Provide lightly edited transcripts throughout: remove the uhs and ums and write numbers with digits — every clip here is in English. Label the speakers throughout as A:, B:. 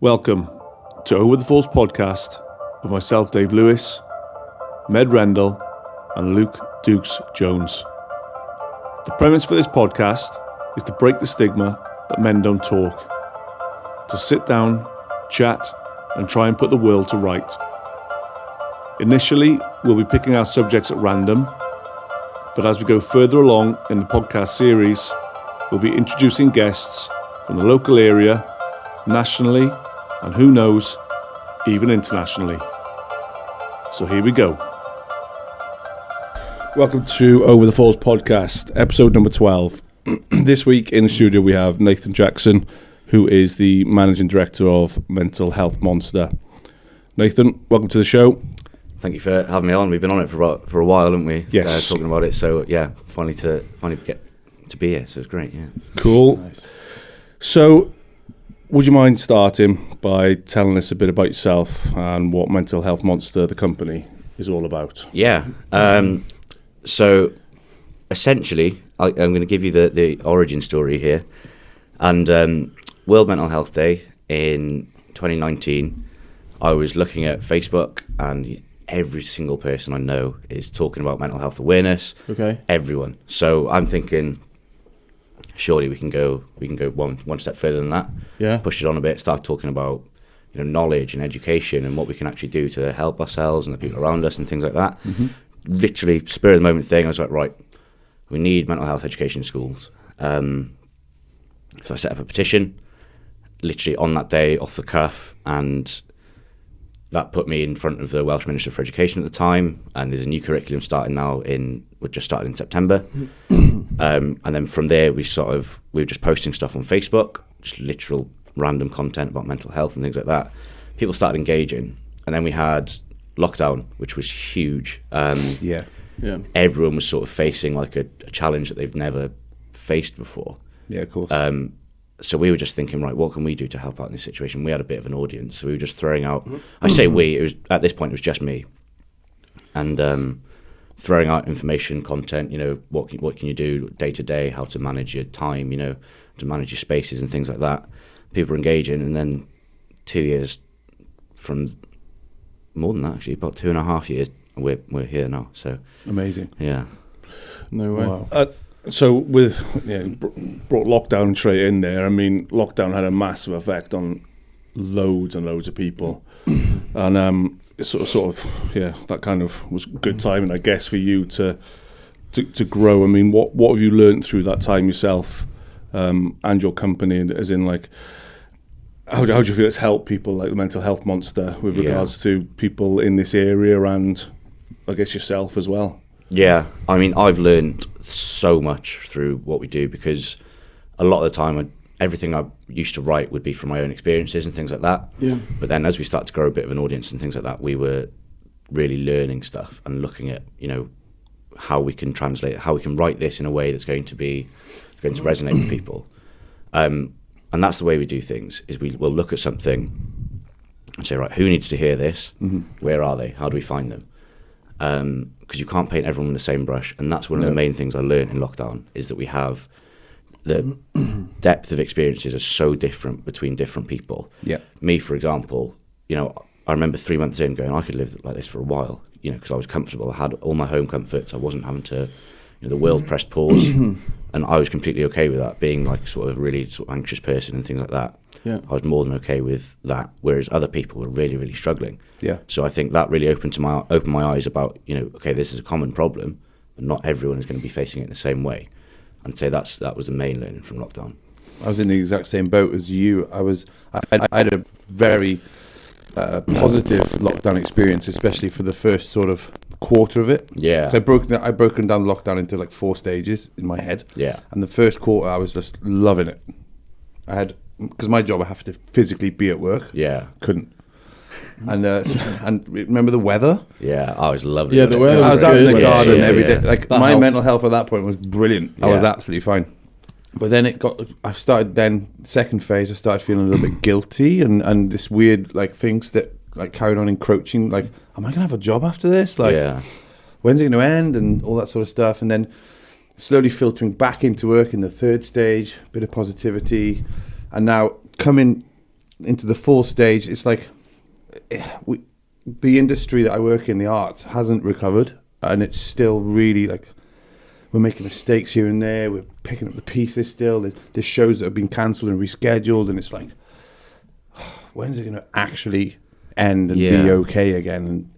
A: Welcome to Over the Falls podcast with myself, Dave Lewis, Med Rendell, and Luke Dukes Jones. The premise for this podcast is to break the stigma that men don't talk, to sit down, chat, and try and put the world to right. Initially, we'll be picking our subjects at random, but as we go further along in the podcast series, we'll be introducing guests from the local area, nationally, and who knows, even internationally. So here we go. Welcome to Over the Falls podcast, episode number 12. This week in the studio we have Nathan Jackson, who is the Managing Director of Mental Health Monster. Nathan, welcome to the show.
B: Thank you for having me on. We've been on it for a while, haven't we?
A: Yes.
B: Talking about it. So yeah, finally get to be here. So it's great. Yeah.
A: Cool.
C: Nice.
A: So, would you mind starting by telling us a bit about yourself and what Mental Health Monster, the company, is all about?
B: Yeah. So essentially, I'm going to give you the origin story here. And World Mental Health Day in 2019, I was looking at Facebook, and every single person I know is talking about mental health awareness.
A: Okay.
B: Everyone. So I'm thinking, surely we can go one step further than that.
A: Yeah.
B: Push it on a bit, start talking about knowledge and education and what we can actually do to help ourselves and the people around us and things like that.
A: Mm-hmm.
B: Literally spur of the moment thing. I was like, right, we need mental health education in schools. So I set up a petition, literally on that day, off the cuff, and that put me in front of the Welsh Minister for Education at the time. And there's a new curriculum starting now we just started in September. And then from there, we were just posting stuff on Facebook, just literal random content about mental health and things like that. People started engaging, and then we had lockdown, which was huge.
A: Yeah.
B: Everyone was sort of facing like a challenge that they've never faced before.
A: Yeah, of course.
B: So we were just thinking, right, what can we do to help out in this situation? We had a bit of an audience, so we were just throwing out. I say we. It was at this point, it was just me, and throwing out information, content. What can you do day to day? How to manage your time? To manage your spaces and things like that. People were engaging, and then 2 years from more than that, actually, about 2.5 years, we're here now. So
A: amazing.
B: Yeah.
C: No way.
A: Wow. So brought lockdown straight in there. I mean, lockdown had a massive effect on loads and loads of people, and sort of that kind of was good timing, I guess, for you to grow. I mean, what have you learned through that time yourself, and your company, as in like how do you feel it's helped people like the Mental Health Monster with regards to people in this area and I guess yourself as well?
B: Yeah, I mean, I've learned so much through what we do, because a lot of the time everything I used to write would be from my own experiences and things like that.
C: Yeah.
B: But then as we start to grow a bit of an audience and things like that, we were really learning stuff and looking at, how we can translate, how we can write this in a way that's going to resonate with people. And that's the way we do things, is we'll look at something and say, right, who needs to hear this? Mm-hmm. Where are they? How do we find them? Because you can't paint everyone with the same brush, and that's one of the main things I learned in lockdown, is that we have the depth of experiences are so different between different people.
A: Yeah.
B: Me, for example, I remember 3 months in going, I could live like this for a while, because I was comfortable. I had all my home comforts. I wasn't having to, the world pressed pause, and I was completely okay with that, being like sort of really sort of anxious person and things like that.
A: Yeah.
B: I was more than okay with that, whereas other people were really, really struggling.
A: Yeah.
B: So I think that really opened my eyes about, okay, this is a common problem, but not everyone is going to be facing it in the same way. And say that was the main learning from lockdown.
C: I was in the exact same boat as you. I had a very positive lockdown experience, especially for the first sort of quarter of it.
B: Yeah.
C: So I broken down lockdown into like 4 stages in my head.
B: Yeah.
C: And the first quarter, I was just loving it. Because my job, I have to physically be at work.
B: Yeah.
C: Couldn't. And remember the weather?
B: Yeah, I was lovely.
C: Yeah, the weather. I was out in the garden every day. Like
A: That
C: my
A: helped.
C: mental health at that point was brilliant. I was absolutely fine. But then I started then second phase. I started feeling a little bit guilty and this weird like things that like carried on encroaching. Like, am I gonna have a job after this? Like, when's it gonna end? And all that sort of stuff. And then slowly filtering back into work in the third stage, bit of positivity, and now coming into the full stage, it's like the industry that I work in, the arts, hasn't recovered, and it's still really like we're making mistakes here and there. We're picking up the pieces still. There's shows that have been cancelled and rescheduled, and it's like, when's it going to actually end and be okay again?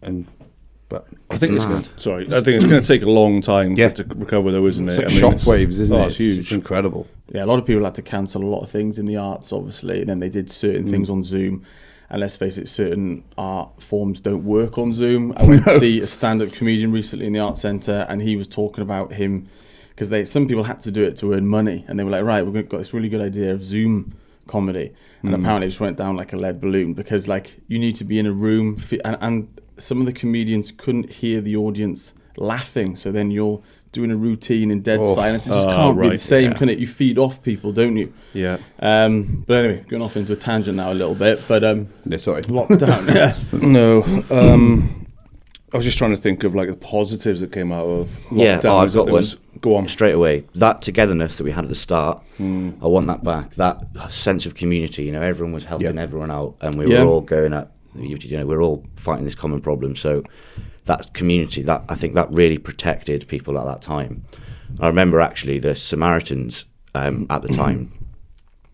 C: But
A: I think it's going to take a long time to recover, though, isn't it?
C: It's like shockwaves, isn't it?
A: It's huge.
C: It's incredible.
D: Yeah, a lot of people had to cancel a lot of things in the arts, obviously, and then they did certain things on Zoom. And let's face it, certain art forms don't work on Zoom. I went to see a stand-up comedian recently in the Arts Centre, and he was talking about him, because some people had to do it to earn money, and they were like, right, we've got this really good idea of Zoom comedy, and apparently it just went down like a lead balloon, because like you need to be in a room, and some of the comedians couldn't hear the audience laughing, so then you're doing a routine in dead silence. It just can't be the same, can it? You feed off people, don't you?
A: Yeah.
D: But anyway, going off into a tangent now a little bit, but
C: sorry.
D: Lockdown. Yeah.
A: No. I was just trying to think of like the positives that came out of lockdown.
B: I've got one.
A: Go on.
B: Straight away. That togetherness that we had at the start, I want that back. That sense of community, everyone was helping everyone out, and we were all going at, we're all fighting this common problem. So that community, I think that really protected people at that time. I remember actually the Samaritans at the time,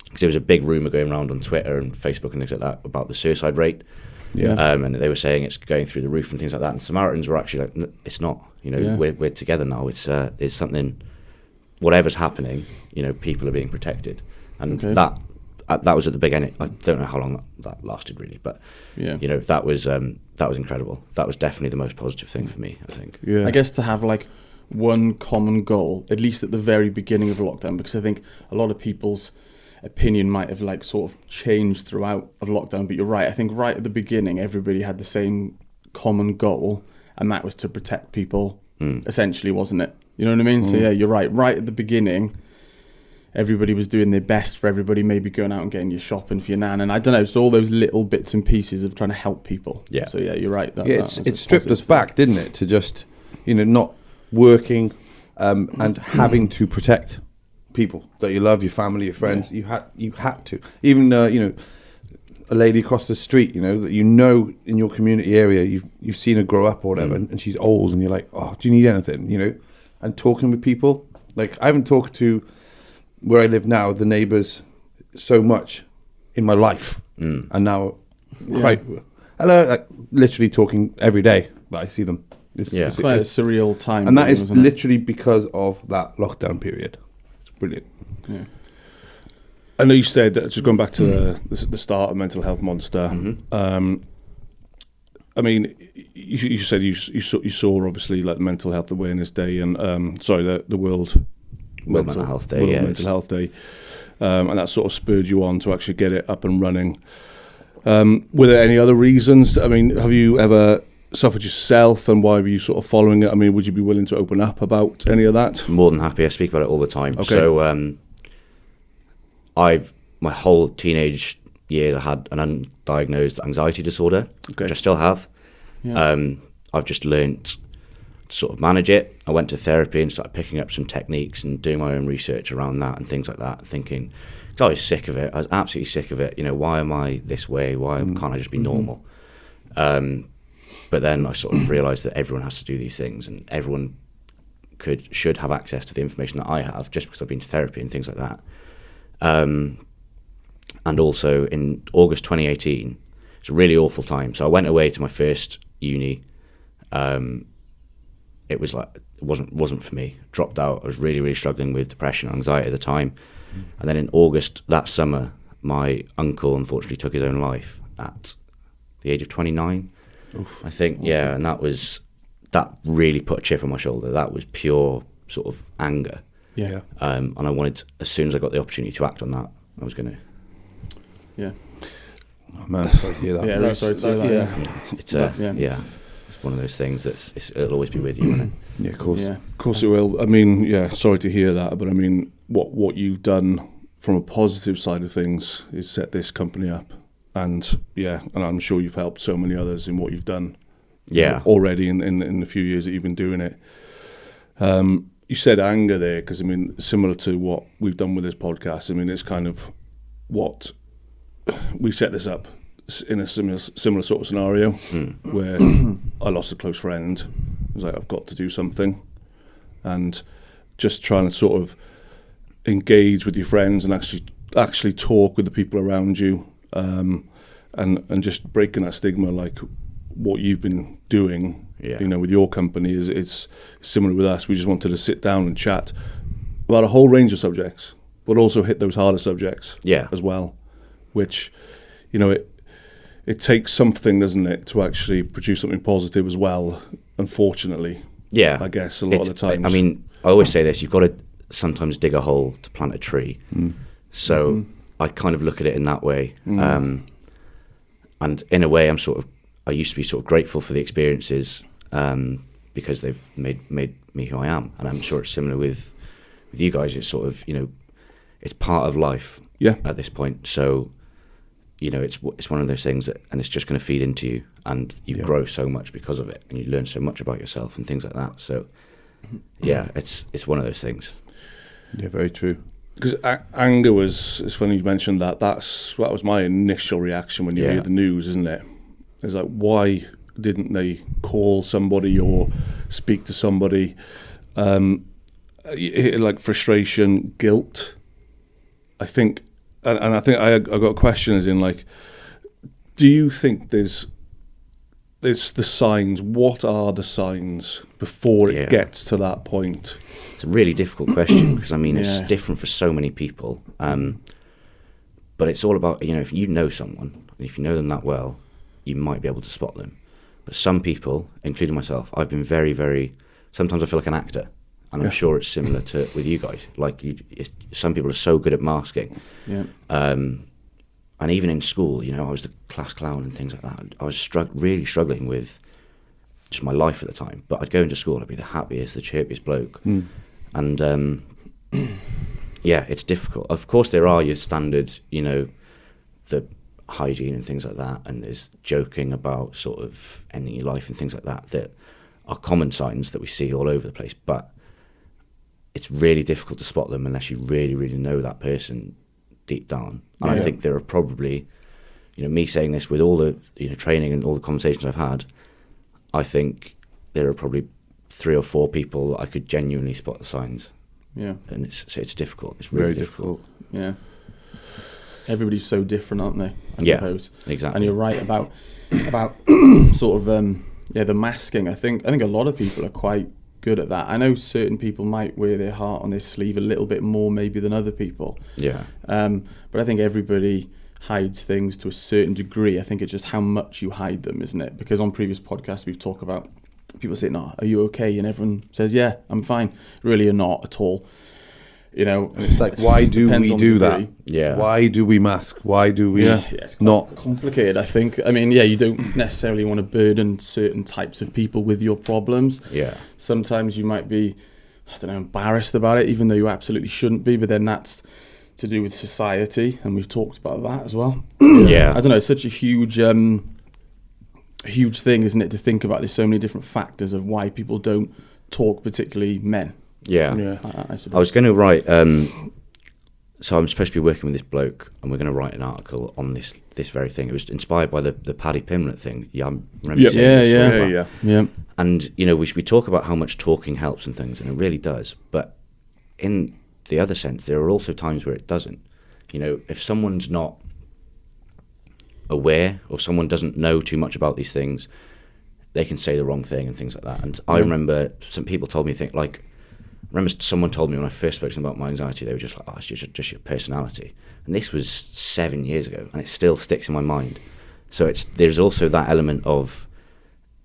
B: because there was a big rumour going around on Twitter and Facebook and things like that about the suicide rate. Yeah. And they were saying it's going through the roof and things like that. And Samaritans were actually like, it's not. We're together now. It's something. Whatever's happening, people are being protected, and that was at the big end. I don't know how long that lasted really, but that was incredible. That was definitely the most positive thing for me, I think.
D: Yeah. I guess to have like one common goal, at least at the very beginning of lockdown, because I think a lot of people's opinion might have like sort of changed throughout of lockdown, but you're right. I think right at the beginning, everybody had the same common goal, and that was to protect people, essentially, wasn't it? You know what I mean? So yeah, you're right. Right at the beginning, everybody was doing their best for everybody, maybe going out and getting your shopping for your nan, and I don't know, just all those little bits and pieces of trying to help people. Yeah. So yeah, you're right.
C: It stripped us back, didn't it, to just not working and having to protect people that you love, your family, your friends. You had to. Even a lady across the street, that in your community area, you've seen her grow up or whatever, and she's old, and you're like, oh, do you need anything? And talking with people, like I haven't talked to where I live now, the neighbours, so much in my life, and now, hello, like literally talking every day that I see them.
D: It's quite a surreal time,
C: and that is literally because of that lockdown period. It's brilliant.
D: Yeah.
A: I know you said, just going back to the start of Mental Health Monster. I mean, you said you saw obviously like the Mental Health Awareness Day and the World
B: Mental Health Day,
A: Mental Health Day, and that sort of spurred you on to actually get it up and running. Were there any other reasons? I mean, have you ever suffered yourself, and why were you sort of following it? I mean, would you be willing to open up about any of that?
B: More than happy. I speak about it all the time. Okay. So my whole teenage years I had an undiagnosed anxiety disorder, which I still have. Yeah. I've just learnt to sort of manage it. I went to therapy and started picking up some techniques and doing my own research around that and things like that, thinking, because I was sick of it. I was absolutely sick of it. Why am I this way? Why can't I just be normal? But then I sort of realised that everyone has to do these things, and everyone should have access to the information that I have, just because I've been to therapy and things like that. And also in August 2018, it's a really awful time. So I went away to my first uni. It was like it wasn't for me. Dropped out. I was really, really struggling with depression and anxiety at the time. And then in August that summer, my uncle unfortunately took his own life at the age of 29. Oof. I think, yeah, and that really put a chip on my shoulder. That was pure sort of anger.
D: Yeah.
B: And I wanted, as soon as I got the opportunity to act on that, I was going to.
D: Yeah.
C: Oh man, sorry to hear that.
D: Yeah, really sorry to hear that.
B: It's one of those things it'll always be with you, won't it?
C: Yeah, of course.
D: Yeah.
A: Of course it will. I mean, yeah, sorry to hear that, but I mean, what you've done from a positive side of things is set this company up. And I'm sure you've helped so many others in what you've done.
B: Yeah.
A: Already in the few years that you've been doing it. You said anger there, because I mean, similar to what we've done with this podcast. I mean, it's kind of what we set this up in a similar sort of scenario where I lost a close friend. I was like, I've got to do something, and just trying to sort of engage with your friends and actually talk with the people around you, and just breaking that stigma, like what you've been doing, with your company it's similar with us. We just wanted to sit down and chat about a whole range of subjects, but also hit those harder subjects as well, which, it takes something, doesn't it, to actually produce something positive as well, unfortunately.
B: Yeah.
A: I guess a lot of the times.
B: I mean, I always say this, you've got to sometimes dig a hole to plant a tree. So I kind of look at it in that way. And in a way, I used to be sort of grateful for the experiences because they've made me who I am. And I'm sure it's similar with you guys. It's sort of, it's part of life at this point. So, it's one of those things that, and it's just going to feed into you, and you grow so much because of it, and you learn so much about yourself and things like that. So, it's one of those things.
C: Yeah, very true.
A: Because anger was, it's funny you mentioned that. That was my initial reaction when you hear the news, isn't it? It's like, why didn't they call somebody or speak to somebody? Like frustration, guilt. I think, and I think I got a question as in, like, do you think there's the signs? What are the signs before it gets to that point?
B: It's a really difficult question because, I mean, it's different for so many people. But it's all about, if you know someone, and if you know them that well, you might be able to spot them. But some people, including myself, I've been very, very, sometimes I feel like an actor. And I'm sure it's similar to with you guys. Like, some people are so good at masking. Yeah. And even in school, I was the class clown and things like that. I was really struggling with just my life at the time. But I'd go into school, I'd be the happiest, the chirpiest bloke. And it's difficult. Of course, there are your standards, the hygiene and things like that. And there's joking about sort of ending your life and things like that are common signs that we see all over the place. But it's really difficult to spot them unless you really, really know that person deep down. And I think there are probably, me saying this with all the training and all the conversations I've had, I think there are probably 3 or 4 people that I could genuinely spot the signs. Yeah. And it's difficult. It's really difficult.
D: Yeah. Everybody's so different, aren't they? I suppose.
B: Exactly.
D: And you're right about sort of the masking. I think a lot of people are quite good at that. I know certain people might wear their heart on their sleeve a little bit more maybe than other people. Yeah. But I think everybody hides things to a certain degree. I think it's just how much you hide them, isn't it? Because on previous podcasts we've talked about people saying, "No, are you okay?" And everyone says, "Yeah, I'm fine." Really, you're not at all. And
C: it's like, why do we do that? Yeah. Why do we mask? Why do we
D: it's not complicated? I think. I mean, you don't necessarily want to burden certain types of people with your problems. Yeah. Sometimes you might be, embarrassed about it, even though you absolutely shouldn't be. But then that's to do with society, and we've talked about that as well. Yeah. I don't know. It's such a huge thing, isn't it, to think about? There's so many different factors of why people don't talk, particularly men.
B: Yeah. I was going to write, so I'm supposed to be working with this bloke, and we're going to write an article on this very thing. It was inspired by the Paddy Pimlet thing. Yeah, I remember saying Yeah. And, we talk about how much talking helps and things, and it really does. But in the other sense, there are also times where it doesn't. If someone's not aware, or someone doesn't know too much about these things, they can say the wrong thing and things like that. And I remember some people told me someone told me when I first spoke to them about my anxiety, they were just like, "Oh, it's just your personality." And this was 7 years ago, and it still sticks in my mind. So there's also that element of,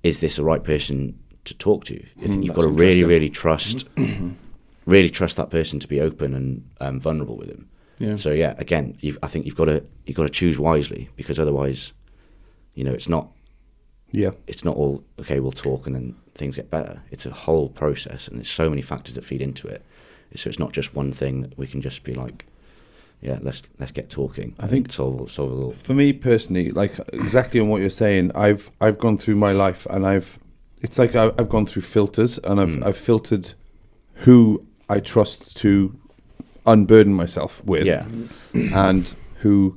B: is this the right person to talk to? You've got to really, really trust that person to be open and vulnerable with them. Yeah. So again, I think you've got to choose wisely, because otherwise, it's not. Yeah. It's not all okay. We'll talk and then things get better. It's a whole process, and there's so many factors that feed into it. So it's not just one thing that we can just be like, let's get talking. I think solve it all.
C: For me personally, like exactly on what you're saying, I've gone through my life, and I've gone through filters, and I've filtered who I trust to unburden myself with, and who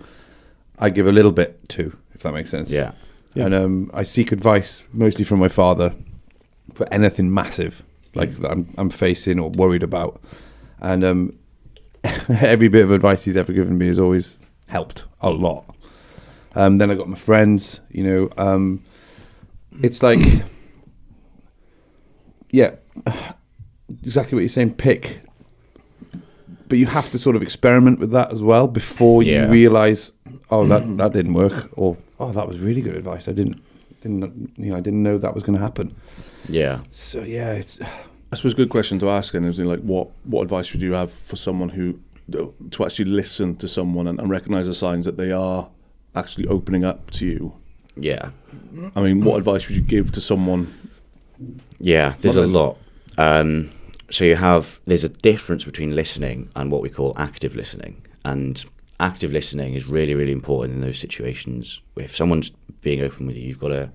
C: I give a little bit to, if that makes sense.
B: Yeah.
C: And I seek advice mostly from my father for anything massive like that I'm facing or worried about. And every bit of advice he's ever given me has always helped a lot. Then I got my friends, it's like, yeah, exactly what you're saying, pick. But you have to sort of experiment with that as well before you realise, oh, that didn't work, or oh, that was really good advice. I didn't know that was going to happen.
B: Yeah.
C: So yeah, it's.
A: I suppose a good question to ask, and is like, what advice would you have for someone who to actually listen to someone and recognise the signs that they are actually opening up to you?
B: Yeah.
A: I mean, what advice would you give to someone?
B: Yeah, there's a lot. So there's a difference between listening and what we call active listening. And active listening is really, really important in those situations. If someone's being open with you, you've got to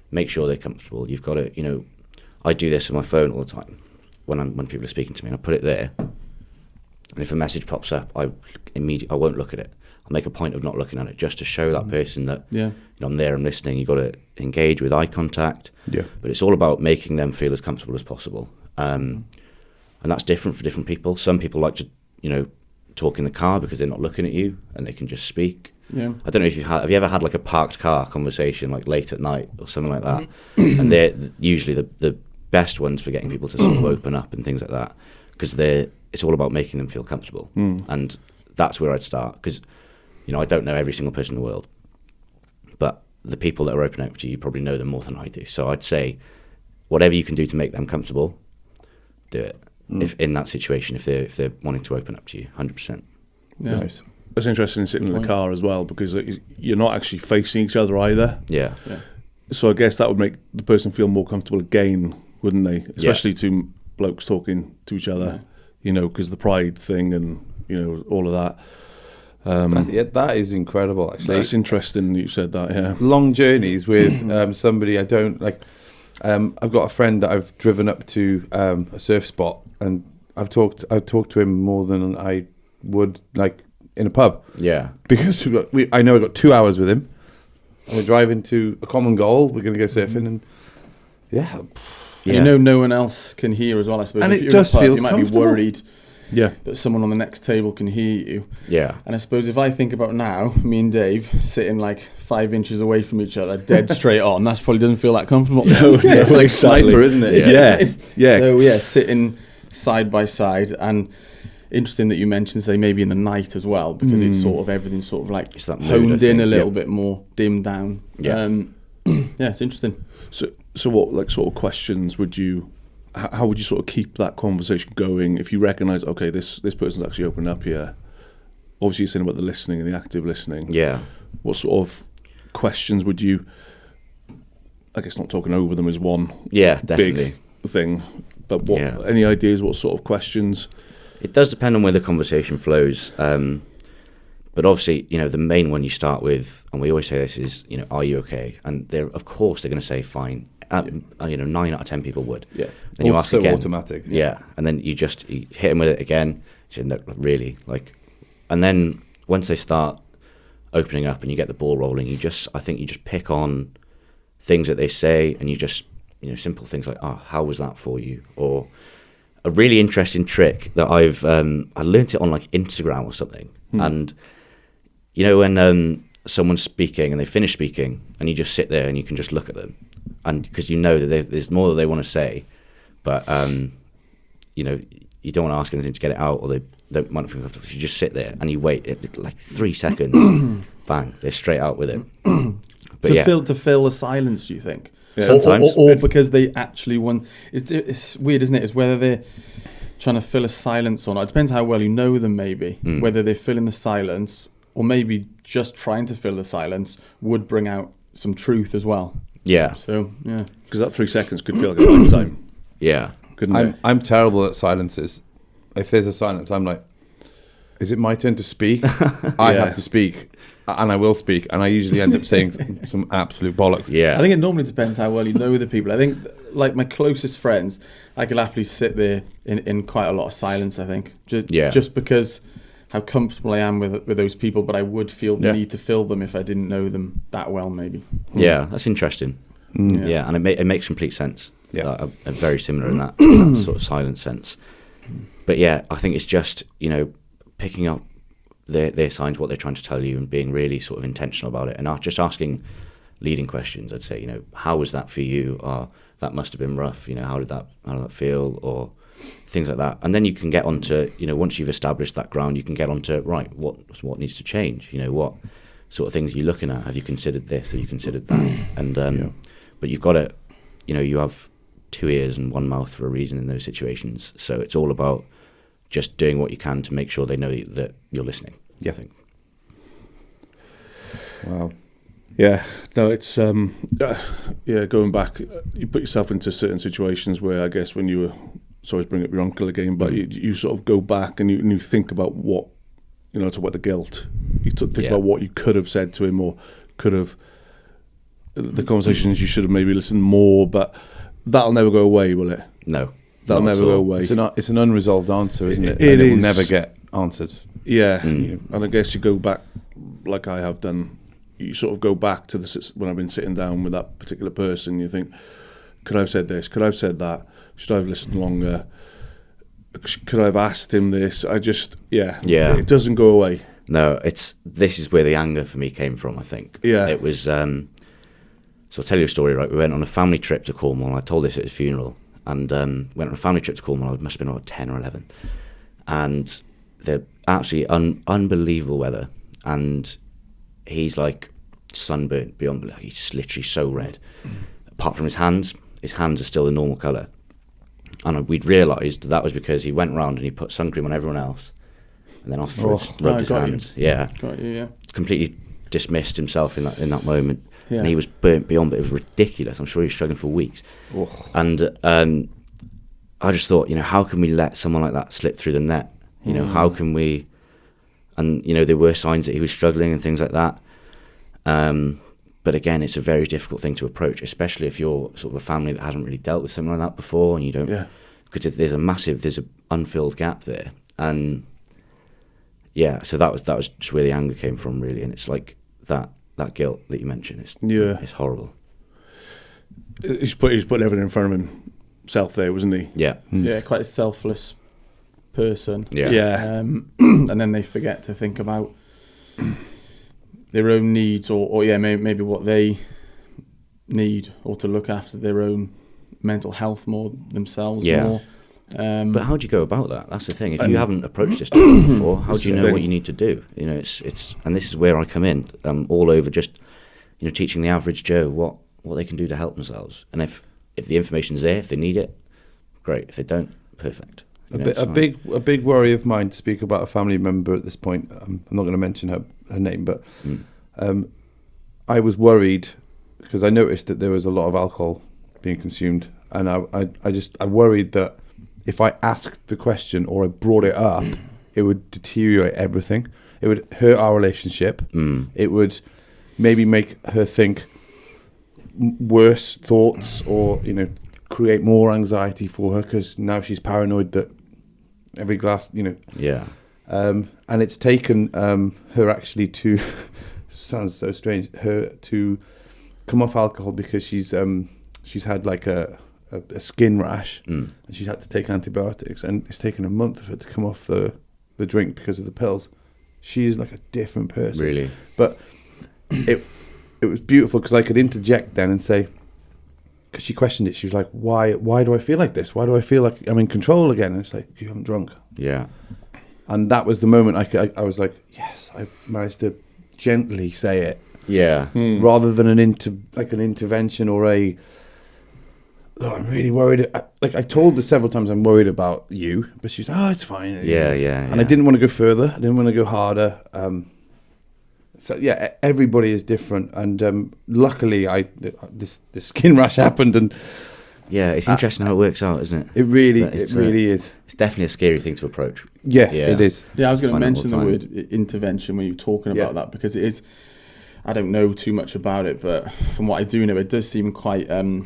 B: make sure they're comfortable. You've got to, I do this on my phone all the time when people are speaking to me, and I put it there. And if a message pops up, I won't look at it. I'll make a point of not looking at it just to show that person that I'm there, I'm listening. You've got to engage with eye contact.
C: Yeah.
B: But it's all about making them feel as comfortable as possible. And that's different for different people. Some people like to, talk in the car because they're not looking at you and they can just speak.
D: Yeah.
B: I don't know if have you ever had like a parked car conversation like late at night or something like that? And they're usually the best ones for getting people to sort of open up and things like that, because it's all about making them feel comfortable. And that's where I'd start, because I don't know every single person in the world, but the people that are opening up to you probably know them more than I do. So I'd say whatever you can do to make them comfortable, do it. If in that situation, if they're wanting to open up to you, 100%.
D: Yeah.
C: Nice.
A: It's interesting sitting in the car as well, because you're not actually facing each other either.
B: Yeah.
A: So I guess that would make the person feel more comfortable again, wouldn't they? Especially two blokes talking to each other, because the pride thing and all of that.
C: That is incredible. Actually,
A: That's interesting you said that. Yeah.
C: Long journeys with somebody I don't like. I've got a friend that I've driven up to a surf spot, and I've talked to him more than I would like in a pub.
B: Yeah.
C: Because I know I've got 2 hours with him, and we're driving to a common goal. We're going to go surfing, and
D: no one else can hear as well, I suppose.
C: And
D: if
C: it
D: you're in a
C: just
D: pub,
C: feels
D: you might be
C: comfortable.
D: worried
A: Yeah.
D: that someone on the next table can hear you.
B: Yeah.
D: And I suppose if I think about now, me and Dave sitting like 5 inches away from each other, dead straight on, that probably doesn't feel that comfortable.
C: It's like sniper, isn't it?
A: Yeah.
D: So sitting side by side, and interesting that you mentioned, say, maybe in the night as well, because it's sort of everything's sort of like
B: It's that mood,
D: honed
B: I
D: in
B: think.
D: a little bit more, dimmed down.
B: Yeah.
D: It's interesting.
A: So what like sort of questions would you? How would you sort of keep that conversation going if you recognise, okay, this person's actually opening up here? Obviously, you're saying about the listening and the active listening.
B: Yeah.
A: What sort of questions would you? I guess not talking over them is one.
B: Yeah, definitely.
A: Big thing. But any ideas? What sort of questions?
B: It does depend on where the conversation flows. But obviously, the main one you start with, and we always say this is, are you okay? And of course they're going to say fine. 9 out of 10 people would.
C: Yeah.
B: Then you ask
C: so
B: again.
C: automatic.
B: Yeah. And then you hit them with it again. You say, no, really, and then once they start opening up and you get the ball rolling, I think you just pick on things that they say, and you just, simple things like, oh, how was that for you? Or a really interesting trick that I learned it on like Instagram or something. And when someone's speaking and they finish speaking, and you just sit there and you can just look at them, and because that there's more that they want to say, but you don't want to ask anything to get it out, or they don't want to feel comfortable. So you just sit there and you wait like 3 seconds, bang, they're straight out with it. But
D: To fill the silence, do you think?
A: Yeah.
B: Sometimes.
D: Or because they actually want. It's weird, isn't it? It's whether they're trying to fill a silence or not. It depends how well you know them, maybe. Whether they're filling the silence, or maybe just trying to fill the silence would bring out some truth as well.
B: Yeah.
D: So, yeah.
A: Because that 3 seconds could feel like a lifetime.
B: Yeah.
A: Couldn't it?
C: I'm terrible at silences. If there's a silence, I'm like, is it my turn to speak? I have to speak, and I will speak, and I usually end up saying some absolute bollocks.
B: Yeah.
D: I think it normally depends how well you know the people. I think, like my closest friends, I could happily sit there in quite a lot of silence, I think. Just because how comfortable I am with those people, but I would feel the
C: Yeah.
D: need to fill them if I didn't know them that well, maybe.
B: Yeah, that's interesting.
C: Mm.
B: Yeah, and it makes complete sense.
C: Yeah.
B: Very similar in that, in that sort of silent sense. But yeah, I think it's just, picking up their signs, what they're trying to tell you, and being really sort of intentional about it, and not just asking leading questions. I'd say, how was that for you? Or that must have been rough. How did that feel? Or things like that. And then you can get onto, once you've established that ground, you can get onto, right, what needs to change? What sort of things are you looking at? Have you considered this? Have you considered that? And but you've got to, you have 2 ears and 1 mouth for a reason in those situations. So it's all about just doing what you can to make sure they know that you're listening.
C: Yeah.
B: I think.
C: Wow.
A: Yeah, no, it's going back, you put yourself into certain situations where I guess when you were, sorry to bring up your uncle again, but you sort of go back and you think about what, talk about the guilt. You think about what you could have said to him, or could have, the conversations you should have maybe listened more, but that'll never go away, will it?
B: No.
A: That'll never go away.
C: It's an unresolved answer, isn't it?
A: It
C: will
A: is.
C: never get answered.
A: Yeah, and I guess you go back, like I have done, you sort of go back to when I've been sitting down with that particular person, you think, could I have said this? Could I have said that? Should I have listened longer? Could I have asked him this? It doesn't go away.
B: No, this is where the anger for me came from, I think.
A: Yeah.
B: It was, so I'll tell you a story, right? We went on a family trip to Cornwall. I told this at his funeral. And went on a family trip to Cornwall. I must have been about 10 or 11. And they're absolutely unbelievable weather. And he's like sunburnt beyond belief. He's just literally so red. Apart from his hands are still the normal colour. And we'd realised that was because he went round and he put sun cream on everyone else. And then afterwards rubbed his hands. Yeah.
D: Got you, yeah.
B: Completely dismissed himself in that moment.
D: Yeah.
B: And he was burnt beyond, but it was ridiculous. I'm sure he was struggling for weeks.
C: Oh.
B: And I just thought, how can we let someone like that slip through the net? How can we? And there were signs that he was struggling and things like that. But again, it's a very difficult thing to approach, especially if you're sort of a family that hasn't really dealt with something like that before, and you don't.
A: Yeah.
B: Because there's an unfilled gap there, and so that was just where the anger came from, really. And it's like that guilt that you mentioned. It's horrible.
A: He's put everything in front of himself there, wasn't he?
B: Yeah.
D: Yeah, quite a selfless person.
A: Yeah.
D: And then they forget to think about their own needs, or maybe what they need, or to look after their own mental health more themselves.
B: Yeah.
D: More.
B: But how do you go about that? That's the thing. If you haven't approached this before, how do you know what you need to do? It's and this is where I come in. All over just teaching the average Joe what they can do to help themselves. And if the information's there, if they need it, great. If they don't, perfect.
C: A big worry of mine, to speak about a family member at this point. I'm not going to mention her name, but I was worried because I noticed that there was a lot of alcohol being consumed, and I worried that if I asked the question or I brought it up, it would deteriorate everything. It would hurt our relationship. It would maybe make her think worse thoughts, or create more anxiety for her, because now she's paranoid that every glass,
B: Yeah.
C: and it's taken her actually to sounds so strange, her to come off alcohol because she's had like a skin rash, and she's had to take antibiotics, and it's taken a month for her to come off the drink because of the pills. She is like a different person.
B: Really?
C: But it was beautiful because I could interject then and say, because she questioned it, she was like, why do I feel like this? Why do I feel like I'm in control again? And it's like, you haven't drunk.
B: Yeah.
C: And that was the moment I was like, yes, I managed to gently say it.
B: Yeah.
C: Rather than an intervention or I'm really worried. I told her several times I'm worried about you, but she's like, oh, it's fine.
B: Yeah.
C: And I didn't want to go further. I didn't want to go harder. So yeah, everybody is different, and luckily, this skin rash happened, and
B: yeah, it's interesting how it works out, isn't it?
C: It really is.
B: It's definitely a scary thing to approach.
C: Yeah, it is.
D: Yeah, I was going to mention the
B: time.
D: word intervention when you were talking about that, because it is. I don't know too much about it, but from what I do know, it does seem quite. I don't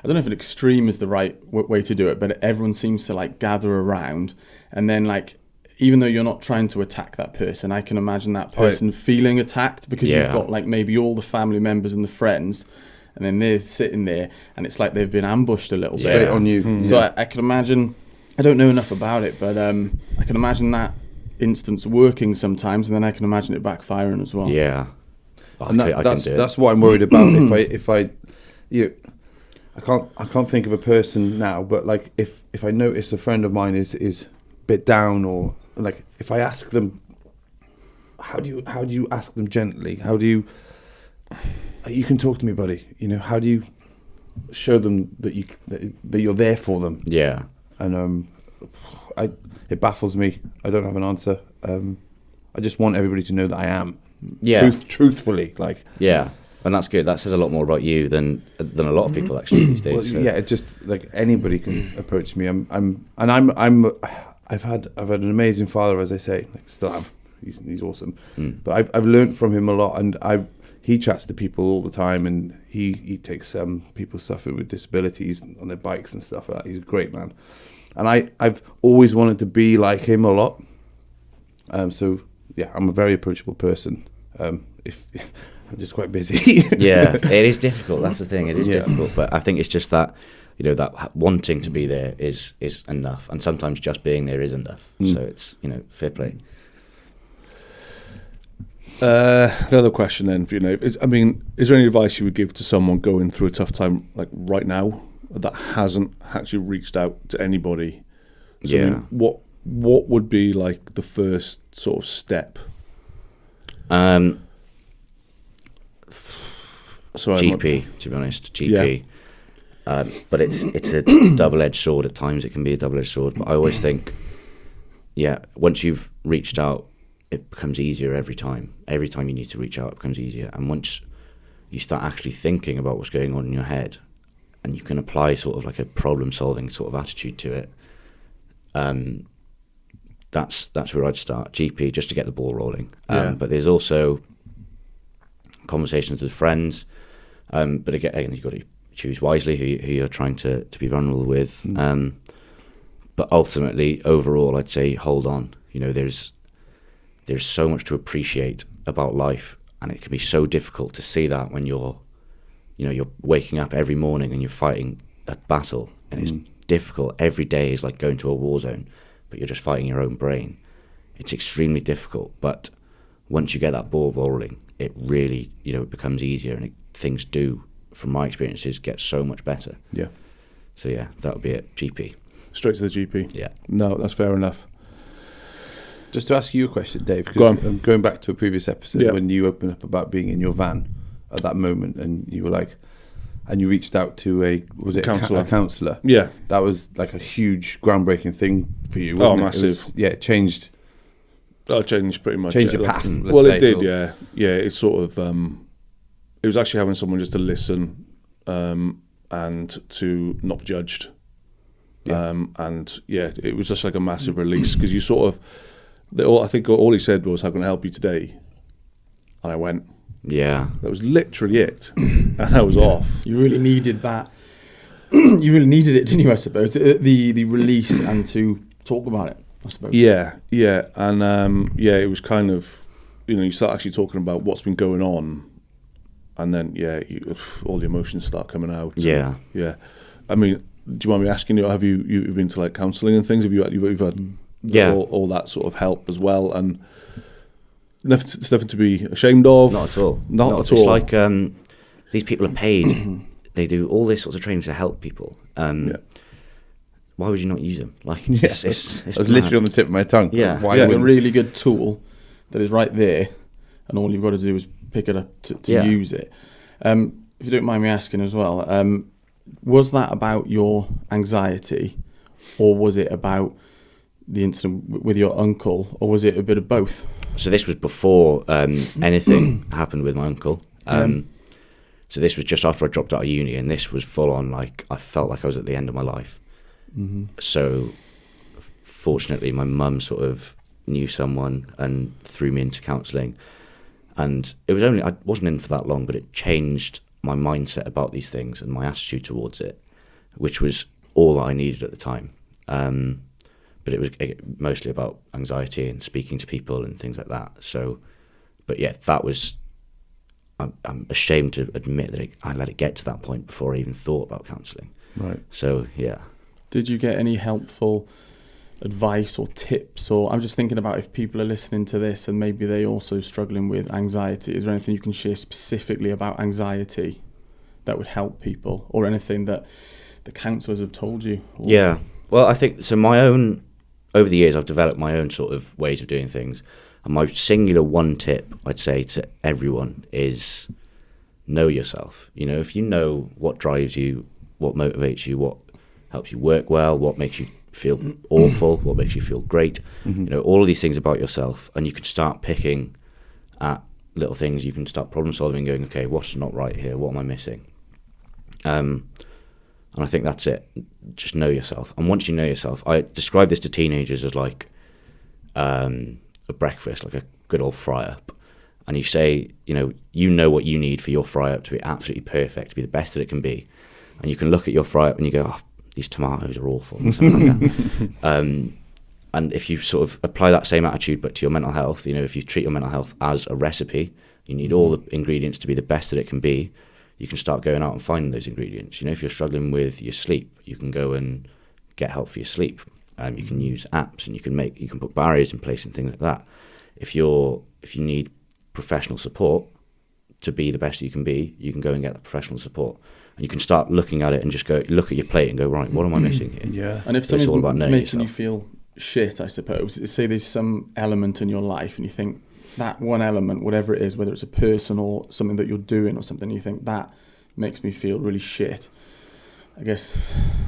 D: know if an extreme is the right way to do it, but everyone seems to like gather around, and then like even though you're not trying to attack that person, I can imagine that person feeling attacked because you've got like maybe all the family members and the friends, and then they're sitting there and it's like they've been ambushed a little bit.
C: Straight on you.
D: So I can imagine, I don't know enough about it, but I can imagine that instance working sometimes, and then I can imagine it backfiring as well.
B: Yeah.
C: And that's what I'm worried about. if I can't think of a person now, but like if I notice a friend of mine is a bit down, or like if I ask them, how do you ask them gently? How do you can talk to me, buddy? You know, how do you show them that you're there for them?
B: Yeah.
C: And it baffles me. I don't have an answer. I just want everybody to know that I am.
B: Yeah.
C: Truthfully, like.
B: Yeah. And that's good. That says a lot more about you than a lot of people actually these days.
C: Well,
B: so.
C: Yeah, it just like anybody can approach me. I've had an amazing father, as I say. Like, still have. He's awesome. But I've learned from him a lot, and he chats to people all the time, and he takes people suffering with disabilities on their bikes and stuff like that. He's a great man, and I've always wanted to be like him a lot. So yeah, I'm a very approachable person. If I'm just quite busy.
B: Yeah, it is difficult. That's the thing. It is difficult, but I think it's just that, you know, that wanting to be there is enough, and sometimes just being there is enough. So it's, you know, fair play.
A: Another question then, for is there any advice you would give to someone going through a tough time, like right now, that hasn't actually reached out to anybody? So,
B: Yeah.
A: What would be like the first sort of step?
B: GP, to be honest, GP.
A: Yeah.
B: But it's a double-edged sword. At times it can be a double-edged sword. But I always think, once you've reached out, it becomes easier every time. Every time you need to reach out, it becomes easier. And once you start actually thinking about what's going on in your head, and you can apply sort of like a problem-solving sort of attitude to it, that's where I'd start. GP, just to get the ball rolling. But there's also conversations with friends. But again, you've got to choose wisely who you're trying to be vulnerable with. But ultimately, overall, I'd say hold on. You know, there's so much to appreciate about life, and it can be so difficult to see that when you're waking up every morning and you're fighting a battle, and it's difficult. Every day is like going to a war zone, but you're just fighting your own brain. It's extremely difficult, but once you get that ball rolling, it really, it becomes easier, and things do, from my experiences, get so much better.
A: Yeah.
B: So yeah, that would be it. GP.
A: Straight to the GP.
B: Yeah.
A: No, that's fair enough.
C: Just to ask you a question, Dave, because I'm going back to a previous episode when you opened up about being in your van at that moment, and you were like, and you reached out to a counsellor.
A: Yeah.
C: That was like a huge, groundbreaking thing for you, wasn't it?
A: Massive.
C: It changed.
A: Oh, changed pretty much.
C: Changed your path.
A: It did, yeah. Yeah, it's sort of, it was actually having someone just to listen and to not be judged.
C: Yeah.
A: And yeah, it was just like a massive release, because you sort of, I think all he said was, "How can I help you today?" And I went.
B: Yeah.
A: That was literally it. And I was off.
D: You really needed that. You really needed it, didn't you, I suppose? The release and to talk about it, I suppose.
A: Yeah. And it was kind of, you start actually talking about what's been going on, and then, all the emotions start coming out.
B: Yeah.
A: Yeah. I mean, do you mind me asking you, have you've been to like counselling and things? You've had all that sort of help as well, and nothing to be ashamed of?
B: Not at all.
A: Not at all.
B: It's like these people are paid. They do all this sorts of training to help people. Why would you not use them? Like, it's
C: I was literally on the tip of my tongue.
B: Yeah.
C: Why
D: a really good tool that is right there, and all you've got to do is pick it up to use it. If you don't mind me asking as well, was that about your anxiety, or was it about the incident with your uncle, or was it a bit of both?
B: So this was before anything happened with my uncle. So this was just after I dropped out of uni, and this was full on, like, I felt like I was at the end of my life. Mm-hmm. So fortunately, my mum sort of knew someone and threw me into counselling. And it was I wasn't in for that long, but it changed my mindset about these things and my attitude towards it, which was all I needed at the time. but it was mostly about anxiety and speaking to people and things like that. So, but yeah, that was. I'm ashamed to admit that I let it get to that point before I even thought about counselling.
C: Right.
B: So yeah.
D: Did you get any helpful advice or tips? Or I'm just thinking about if people are listening to this and maybe they also struggling with anxiety. Is there anything you can share specifically about anxiety that would help people, or anything that the counsellors have told you? Or?
B: Yeah. Well, I think so. Over the years, I've developed my own sort of ways of doing things. And my singular one tip I'd say to everyone is know yourself. You know, if you know what drives you, what motivates you, what helps you work well, what makes you feel awful, what makes you feel great, you know, all of these things about yourself, and you can start picking at little things. You can start problem solving, going, okay, what's not right here? What am I missing? And I think that's it. Just know yourself. And once you know yourself, I describe this to teenagers as like a breakfast, like a good old fry-up. And you say, you know what you need for your fry-up to be absolutely perfect, to be the best that it can be. And you can look at your fry-up and you go, oh, these tomatoes are awful, and something like that. And if you sort of apply that same attitude but to your mental health, you know, if you treat your mental health as a recipe, you need all the ingredients to be the best that it can be, you can start going out and finding those ingredients. You know, if you're struggling with your sleep, you can go and get help for your sleep. You can use apps, and you can put barriers in place and things like that. If you need professional support to be the best you can be, you can go and get the professional support. And you can start looking at it and just go look at your plate and go, right, what am I missing here?
C: Yeah.
D: And if
B: So it's all about
D: something's
B: knowing
D: making
B: yourself.
D: you feel shit, I suppose, say there's some element in your life and you think that one element, whatever it is, whether it's a person or something that you're doing or something, you think that makes me feel really shit. I guess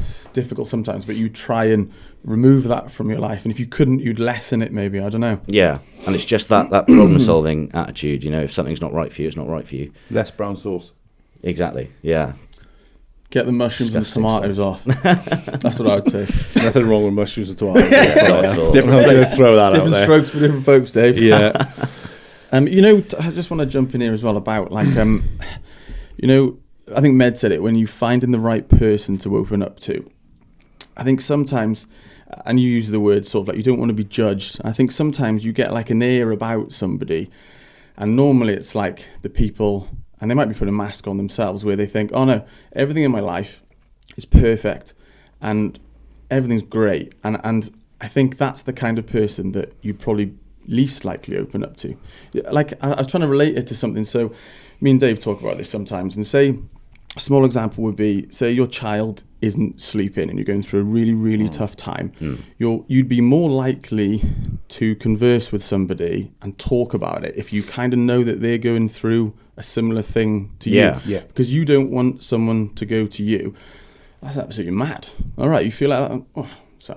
D: it's difficult sometimes, but you try and remove that from your life. And if you couldn't, you'd lessen it maybe. I don't know.
B: Yeah, and it's just that problem-solving attitude. You know, if something's not right for you, it's not right for you.
C: Less brown sauce.
B: Exactly, yeah.
D: Get the mushrooms
B: Disgusting
D: and tomatoes off. That's what I would say.
A: Nothing wrong with mushrooms and tomatoes.
B: That's all.
A: I'm going to throw that out
D: Different
A: there.
D: strokes for different folks, Dave.
A: Yeah.
D: You know, I just want to jump in here as well about like, you know, I think Med said it, when you finding the right person to open up to. I think sometimes, and you use the word sort of like you don't want to be judged. I think sometimes you get like an air about somebody, and normally it's like the people, and they might be putting a mask on themselves where they think, oh no, everything in my life is perfect and everything's great. And I think that's the kind of person that you probably least likely open up to. Like I was trying to relate it to something. So me and Dave talk about this sometimes, and say a small example would be, say your child isn't sleeping and you're going through a really, really tough time. You'd be more likely to converse with somebody and talk about it if you kind of know that they're going through a similar thing to you.
C: Yeah.
D: Because you don't want someone to go to you, that's absolutely mad. All right, you feel like that? Oh,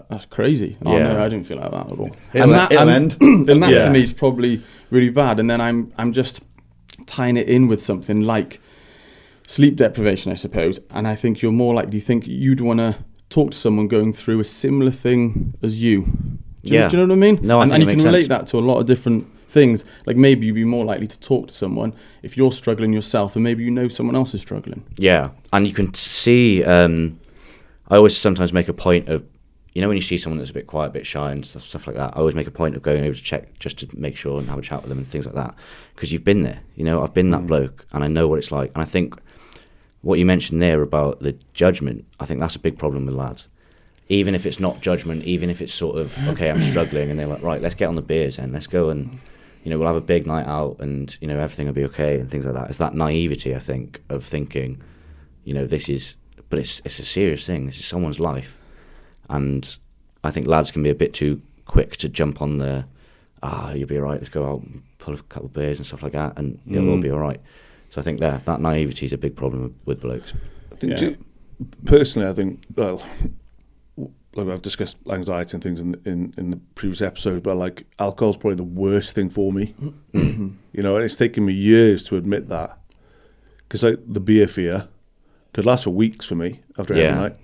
D: that's crazy. Oh
B: Yeah.
D: no, I don't feel like that at all.
C: It'll end.
D: And that
A: Yeah.
D: for me is probably really bad. And then I'm just tying it in with something like sleep deprivation, I suppose. And I think you're more likely to think you'd want to talk to someone going through a similar thing as you. Do you know what I mean?
B: No, I
D: and
B: think
D: you
B: it
D: can
B: makes
D: relate
B: sense.
D: that to a lot of different things. Like maybe you'd be more likely to talk to someone if you're struggling yourself, and maybe you know someone else is struggling.
B: Yeah, and you can see, I always sometimes make a point of, you know, when you see someone that's a bit quiet, a bit shy and stuff like that, I always make a point of going over to check just to make sure and have a chat with them and things like that. Because you've been there, you know, I've been that bloke and I know what it's like. And I think what you mentioned there about the judgment, I think that's a big problem with lads. Even if it's not judgment, even if it's sort of, okay, I'm struggling, and they're like, right, let's get on the beers and let's go and, you know, we'll have a big night out and, you know, everything will be okay and things like that. It's that naivety, I think, of thinking, you know, this is, but it's a serious thing. This is someone's life. And I think lads can be a bit too quick to jump on the, you'll be all right, let's go out and pull a couple of beers and stuff like that, and it'll all be all right. So I think that naivety is a big problem with blokes.
A: I think personally, I think, well, like I've discussed anxiety and things in the previous episode, but like alcohol's probably the worst thing for me. You know, and it's taken me years to admit that, because like the beer fear could last for weeks for me after every night.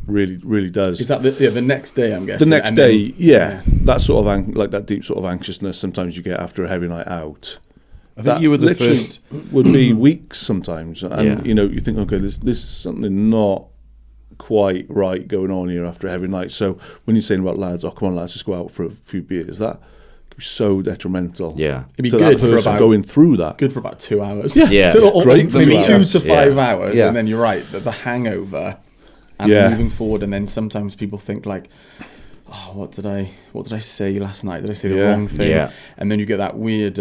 A: Really, really does.
D: Is that the next day, I'm guessing?
A: The next day, that sort of like that deep sort of anxiousness sometimes you get after a heavy night out.
C: I think you were the
A: literally
C: first.
A: would be weeks sometimes, and
B: Yeah.
A: you know, you think, okay, there's something not quite right going on here after a heavy night. So when you're saying about lads, oh, come on, lads, just go out for a few beers, that could be so detrimental.
B: Yeah.
D: It'd be
A: to
D: good
A: that person
D: for about
A: going through that.
D: good for about 2 hours.
B: Yeah.
D: Or
A: Great for
D: maybe
A: 2
D: 2
A: hours.
D: to 5
B: Yeah.
D: hours,
C: Yeah.
D: and then you're right, the hangover, and
A: Yeah.
D: moving forward, and then sometimes people think like, oh, what did I say last night? Did I say the
A: Yeah.
D: wrong thing?
B: Yeah.
D: And then you get that weird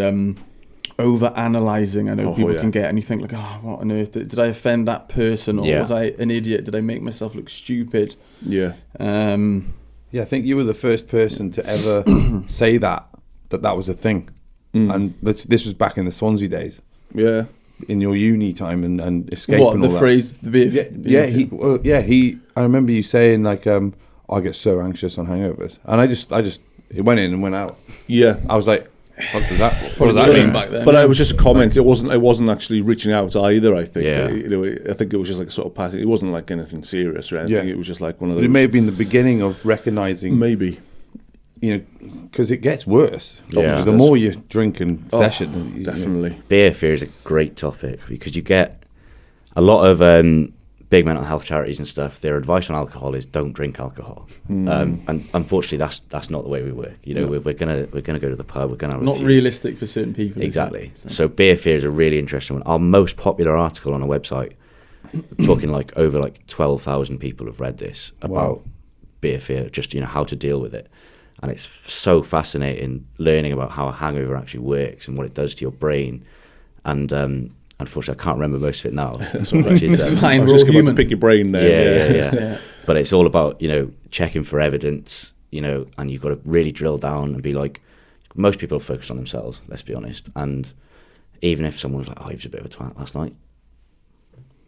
D: over-analysing I know people
A: yeah.
D: can get, and you think like, oh, what on earth, did I offend that person, or
B: Yeah.
D: was I an idiot? Did I make myself look stupid?
A: Yeah.
C: Yeah, I think you were the first person to ever say that was a thing. And this was back in the Swansea days,
A: Yeah.
C: in your uni time and escape
D: What,
C: and
D: the
C: all that.
D: phrase, the beer,
C: He. I remember you saying like, I get so anxious on hangovers, and I just, it went in and went out.
A: Yeah.
C: I was like, what does that? What does that
D: Probably
C: mean?
D: back then.
A: But it was just a comment. It wasn't actually reaching out either. I think.
B: Yeah.
A: I think it was just like a sort of passing. It wasn't like anything serious or anything.
C: Yeah.
A: It was just like one of
C: But
A: those.
C: it may have been the beginning of recognizing,
A: Maybe.
C: because it gets worse.
B: Yeah.
C: The more you drink in session,
A: Definitely.
B: Beer fear is a great topic because you get a lot of big mental health charities and stuff. Their advice on alcohol is don't drink alcohol, and unfortunately, that's not the way we work. We're gonna go to the pub. We're gonna have a
D: not
B: few.
D: realistic for certain people. is it?
B: Exactly.
D: So-
B: So beer fear is a really interesting one. Our most popular article on our website, talking like over 12,000 people have read this about beer fear, just how to deal with it. And it's so fascinating learning about how a hangover actually works and what it does to your brain. And unfortunately, I can't remember most of it now. which is,
D: It's fine.
A: I was
D: We're
A: just
D: all
A: about to
D: human.
A: pick your brain there.
B: yeah.
D: Yeah.
B: But it's all about, checking for evidence, and you've got to really drill down and be like, most people are focused on themselves, let's be honest. And even if someone's like, oh, he was a bit of a twat last night,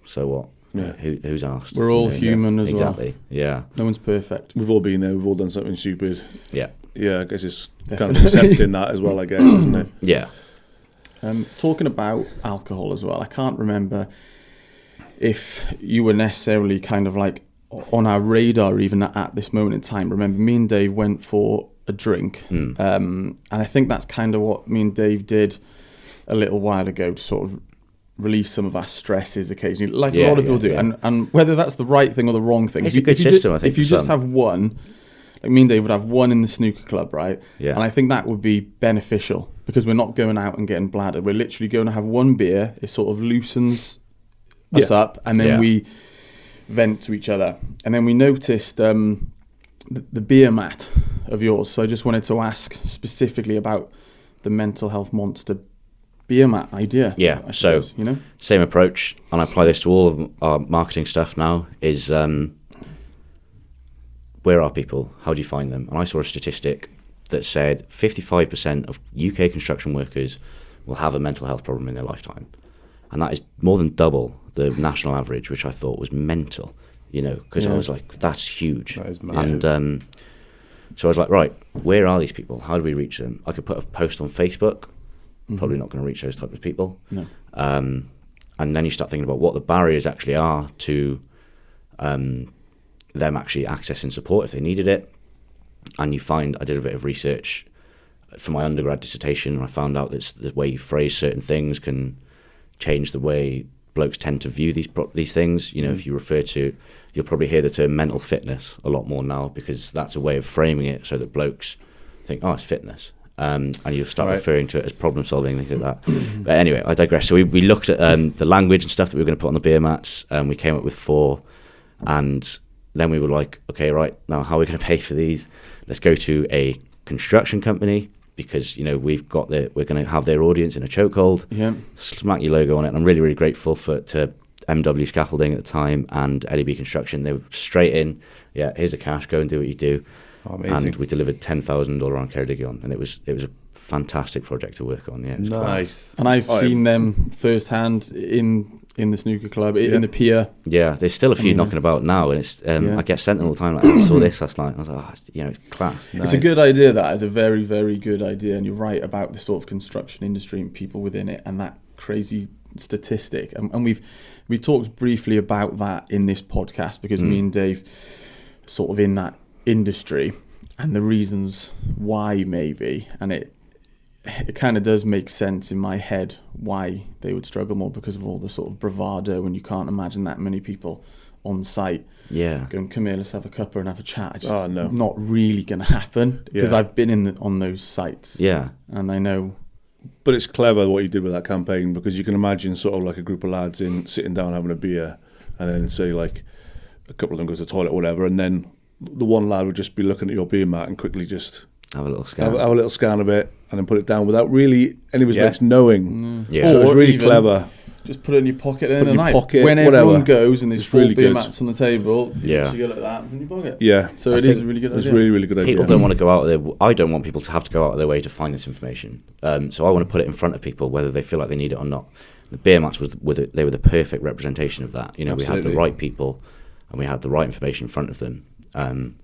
B: so what?
A: Yeah.
B: Who's asked?
D: We're all human as well.
B: Exactly. Yeah.
D: No one's perfect.
A: We've all been there. We've all done something stupid.
B: Yeah.
A: Yeah, I guess it's kind
D: Definitely.
A: of accepting that as well, I guess, isn't it?
B: Yeah.
D: Talking about alcohol as well, I can't remember if you were necessarily kind of like on our radar even at this moment in time. Remember, me and Dave went for a drink, and I think that's kind of what me and Dave did a little while ago to sort of release some of our stresses occasionally, like a lot of people do.
B: Yeah.
D: And whether that's the right thing or the wrong thing.
B: It's a good system, I think,
D: If you
B: for
D: just
B: some.
D: have one, like me and Dave would have one in the snooker club, right?
B: Yeah.
D: And I think that would be beneficial because we're not going out and getting bladdered. We're literally going to have one beer. It sort of loosens us up, and then we vent to each other. And then we noticed the beer mat of yours. So I just wanted to ask specifically about the Mental Health Monster beer mat idea.
B: Yeah,
D: I
B: so
D: suppose,
B: same approach, and I apply this to all of our marketing stuff now, is where are people? How do you find them? And I saw a statistic that said 55% of UK construction workers will have a mental health problem in their lifetime. And that is more than double the national average, which I thought was mental, because I was like, that's huge.
C: That is massive.
B: And so I was like, right, where are these people? How do we reach them? I could put a post on Facebook, probably not going to reach those types of people.
D: No.
B: And then you start thinking about what the barriers actually are to them actually accessing support if they needed it. And you find, I did a bit of research for my undergrad dissertation, and I found out that the way you phrase certain things can change the way blokes tend to view these things. If you refer to, you'll probably hear the term mental fitness a lot more now, because that's a way of framing it so that blokes think, oh, it's fitness. And you'll start referring to it as problem solving, things like that. But anyway, I digress. So we looked at the language and stuff that we were going to put on the beer mats, and we came up with 4. And then we were like, okay, right, now how are we going to pay for these? Let's go to a construction company, because we're going to have their audience in a chokehold.
D: Yeah.
B: Smack your logo on it. And I'm really, really grateful to MW Scaffolding at the time and LEB Construction. They were straight in. Yeah, here's the cash. Go and do what you do.
C: Oh, amazing.
B: And we delivered $10,000 on Ceredigion, and it was a fantastic project to work on. Yeah, it was class.
C: Nice.
D: And I've seen them firsthand in the snooker club, in the pier.
B: Yeah, there's still a few knocking about now, and it's I get sent all the time. Like, I saw this last night. I was like, it's class.
C: Nice.
D: It's a good idea. That is a very, very good idea, and you're right about the sort of construction industry and people within it, and that crazy statistic. And we talked briefly about that in this podcast, because me and Dave sort of in that industry, and the reasons why, maybe, and it kind of does make sense in my head why they would struggle more, because of all the sort of bravado, and you can't imagine that many people on site.
B: Yeah.
D: Going, come here, let's have a cuppa and have a chat. It's just
A: Oh, no.
D: not really going to happen because
A: Yeah.
D: I've been on those sites.
B: Yeah.
D: And I know.
A: But it's clever what you did with that campaign, because you can imagine sort of like a group of lads sitting down having a beer, and then say like a couple of them go to the toilet or whatever, and then the one lad would just be looking at your beer mat and quickly just
B: Have a little scan.
A: have a little scan of it and then put it down without really any of his
C: Yeah.
A: mates knowing.
B: Yeah.
A: So it was
D: Or
A: really
D: even
A: clever.
D: Just put it in your pocket in
A: Put
D: the
A: in your
D: night.
A: pocket,
D: when
A: whatever.
D: everyone goes and there's
A: It's
D: 4
A: really
D: beer
A: good.
D: mats on the table,
B: Yeah.
D: you go like that in your pocket.
A: Yeah.
D: So
B: I
D: it is
B: think
D: a really good
A: It was
D: idea.
A: really, really good idea.
B: People don't want to go out of their. I don't want people to have to go out of their way to find this information. So I want to put it in front of people, whether they feel like they need it or not. The beer mats they were the perfect representation of that. You know, we had
C: Absolutely.
B: the right people, and we had the right information in front of them. And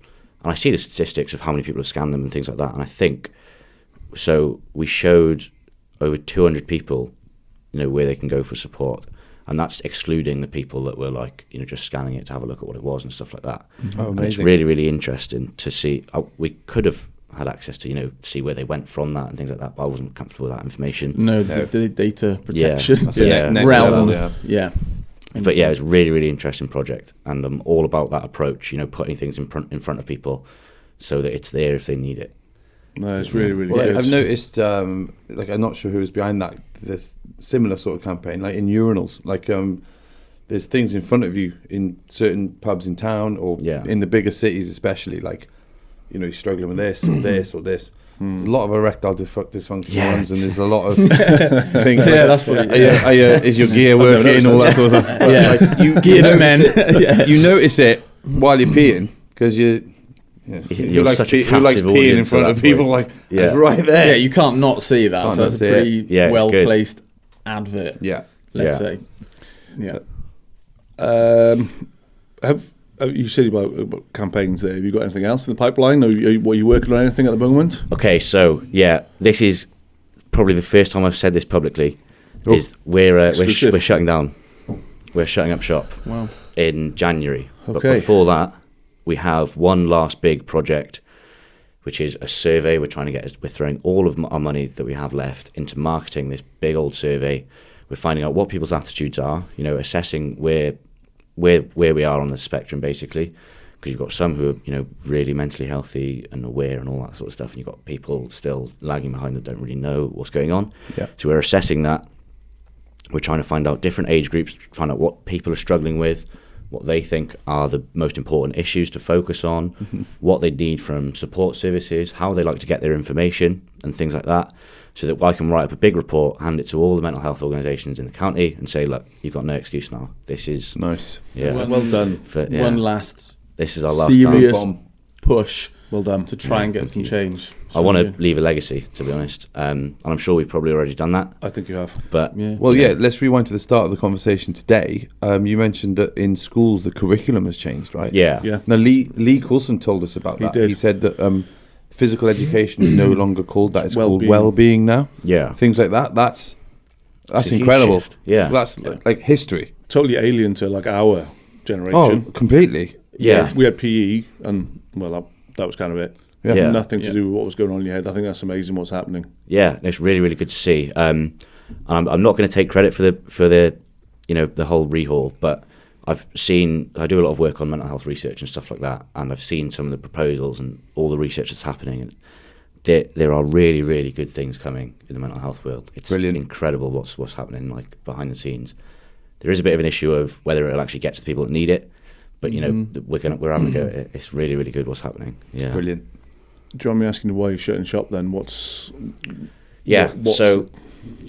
B: I see the statistics of how many people have scanned them and things like that. And I think so. We showed over 200 people, you know, where they can go for support. And that's excluding the people that were like, you know, just scanning it to have a look at what it was and stuff like that.
C: Oh,
B: And it's
C: amazing.
B: really, really interesting to see. We could have had access to, you know, see where they went from that and things like that, but I wasn't comfortable with that information.
D: No,
C: No.
D: the data protection.
C: That's the
B: Yeah.
C: next
D: realm.
C: level, yeah.
D: Yeah.
B: But yeah, it's a really, really interesting project, and I'm all about that approach, you know, putting things in front of people so that it's there if they need it.
A: No, it's really, really
C: Well,
A: good.
C: I've noticed, like, I'm not sure who was behind that. This similar sort of campaign, like in urinals, like there's things in front of you in certain pubs in town or
B: Yeah.
C: in the bigger cities, especially. Like, you know, you're struggling with this or this or this. There's a lot of erectile dysfunction
B: Yeah.
C: ones, and there's a lot of things.
D: Yeah, that's probably-
C: Is your gear working? All that sort of stuff. But,
D: Yeah.
C: like, you
D: Geared
C: notice
D: men.
C: it-
D: Yeah.
C: You notice it while you're peeing because you. Yeah.
B: You're
C: like
B: such a
C: who likes
B: captive
C: peeing in
B: audience at
C: front
B: that
C: of people?
B: point.
C: Like,
B: Yeah.
C: it's right there.
D: Yeah, you can't not see that.
C: Can't
D: so
C: not
D: that's a
C: see it.
D: pretty
B: Yeah, it's good.
D: well-placed advert,
C: Yeah.
D: let's
B: Yeah.
D: say. Yeah.
A: Have you said about campaigns there? Have you got anything else in the pipeline? Are you working on anything at the moment?
B: Okay, so yeah, this is probably the first time I've said this publicly.
C: Oh.
B: Is we're
A: Exclusive.
B: shutting down. We're shutting up shop
D: Wow.
B: in January. But
A: Okay.
B: before that, we have one last big project, which is a survey. We're throwing all of our money that we have left into marketing this big old survey. We're finding out what people's attitudes are, you know, assessing where we are on the spectrum, basically, because you've got some who are, you know, really mentally healthy and aware and all that sort of stuff, and you've got people still lagging behind that don't really know what's going on.
C: Yeah.
B: So we're assessing that. We're trying to find out different age groups, find out what people are struggling with, what they think are the most important issues to focus on, what they need from support services, how they like to get their information, and things like that, so that I can write up a big report, hand it to all the mental health organisations in the county, and say, look, you've got no excuse now. This is
C: Nice.
B: yeah,
A: Well done.
B: yeah.
D: One last
B: This is our last
D: serious
B: stand.
D: push
A: Well done.
D: to try and get
B: thank
D: some
B: you.
D: change.
B: I want to leave a legacy, to be honest, and I'm sure we've probably already done that.
A: I think you have.
B: But
D: Yeah.
C: Well, yeah, let's rewind to the start of the conversation today. You mentioned that in schools the curriculum has changed, right?
B: yeah,
A: Yeah.
C: Now, Lee Coulson told us about
A: He
C: that.
A: did.
C: He said that physical education is no longer called that. It's called
A: Well-being.
C: well-being now.
B: yeah,
C: Things like that. That's
B: a huge
C: incredible.
B: shift. Yeah.
C: That's like history.
A: Totally alien to like our
C: Oh,
A: generation.
C: completely.
B: yeah.
A: We had PE, and well, that was kind of it.
C: Yeah.
B: Yeah.
A: Nothing to do with what was going on in your head. I think that's amazing what's happening.
B: Yeah, it's really, really good to see. I'm not going to take credit for the you know, the whole rehaul, but I do a lot of work on mental health research and stuff like that, and I've seen some of the proposals and all the research that's happening, and there are really, really good things coming in the mental health world. It's
C: Brilliant.
B: incredible what's happening like behind the scenes. There is a bit of an issue of whether it'll actually get to the people that need it, but you know, we're having a go at it. It's really, really good what's happening. Yeah,
C: Brilliant.
A: Do you want me asking you why you're shutting shop then?
B: Yeah,
A: what's
B: so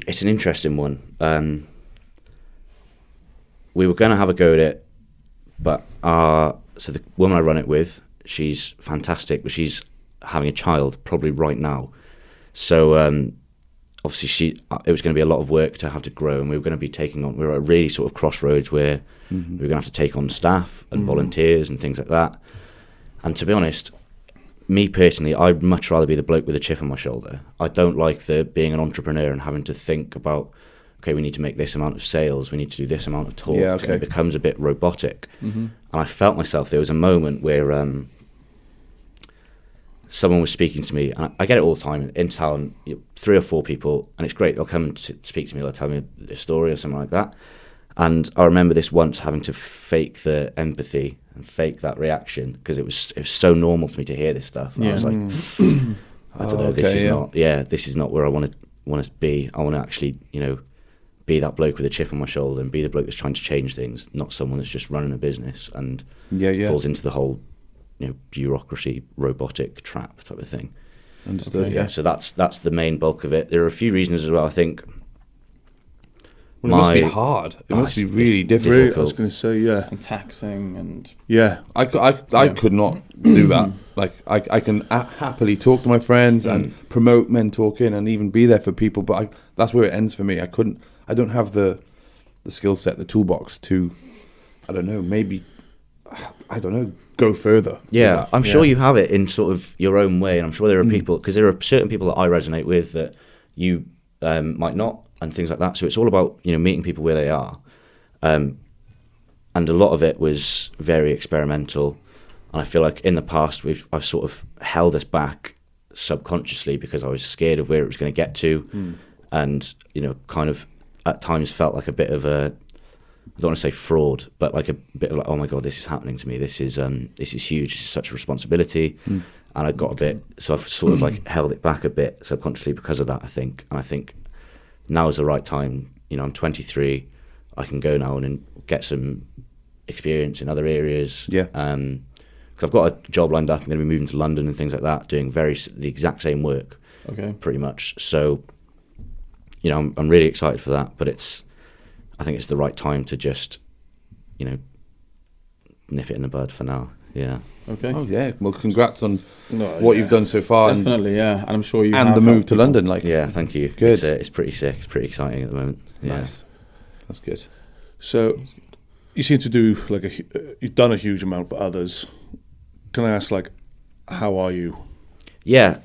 B: it's an interesting one. We were going to have a go at it, but so the woman I run it with, she's fantastic, but she's having a child probably right now. So obviously it was going to be a lot of work to have to grow, and we were going to be we were at a really sort of crossroads where we were going to have to take on staff and volunteers and things like that. And to be honest, me personally, I'd much rather be the bloke with a chip on my shoulder. I don't like being an entrepreneur and having to think about, okay, we need to make this amount of sales, we need to do this amount of talks.
C: Yeah, okay.
B: And it becomes a bit robotic. And I felt myself, there was a moment where someone was speaking to me, and I get it all the time in town, 3 or 4 people, and it's great, they'll come and speak to me, they'll tell me their story or something like that. And I remember this once having to fake the empathy and fake that reaction because it was so normal to me to hear this stuff. And I was like, I don't know, this is not where I want to be. I want to actually, be that bloke with a chip on my shoulder and be the bloke that's trying to change things, not someone that's just running a business and falls into the whole, bureaucracy, robotic trap type of thing.
C: Understood.
B: Okay, so that's the main bulk of it. There are a few reasons as well. I think.
C: Well, it must be hard. It must be really difficult.
D: I was going to say, and taxing and
C: I could not do that. Like I can happily talk to my friends and promote men talking and even be there for people, but that's where it ends for me. I don't have the skill set, the toolbox to, I don't know, go further.
B: Yeah, I'm sure you have it in sort of your own way, and I'm sure there are people, because there are certain people that I resonate with that you might not, and things like that. So it's all about, meeting people where they are. And a lot of it was very experimental. And I feel like in the past, I've sort of held us back subconsciously because I was scared of where it was going to get to. And, kind of at times felt like a bit of a, I don't want to say fraud, but like a bit of like, oh my God, this is happening to me. This is huge. This is such a responsibility. And I got a bit, so I've sort of like held it back a bit subconsciously because of that, I think. And I think now is the right time. I'm 23. I can go now and get some experience in other areas.
C: Yeah.
B: Because I've got a job lined up. I'm going to be moving to London and things like that, doing the exact same work.
D: Okay.
B: Pretty much. So, I'm really excited for that. But I think it's the right time to just, nip it in the bud for now. Yeah.
D: Okay.
C: Oh yeah. Well, congrats on what you've done so far.
D: Definitely, yeah. And I'm sure you
C: and
D: have
C: the move to
D: people.
C: London.
B: Yeah, thank you.
C: Good.
B: It's pretty sick. It's pretty exciting at the moment. Yeah.
C: Nice. That's good.
A: So, you seem to do you've done a huge amount for others. Can I ask, how are you?
B: Yeah.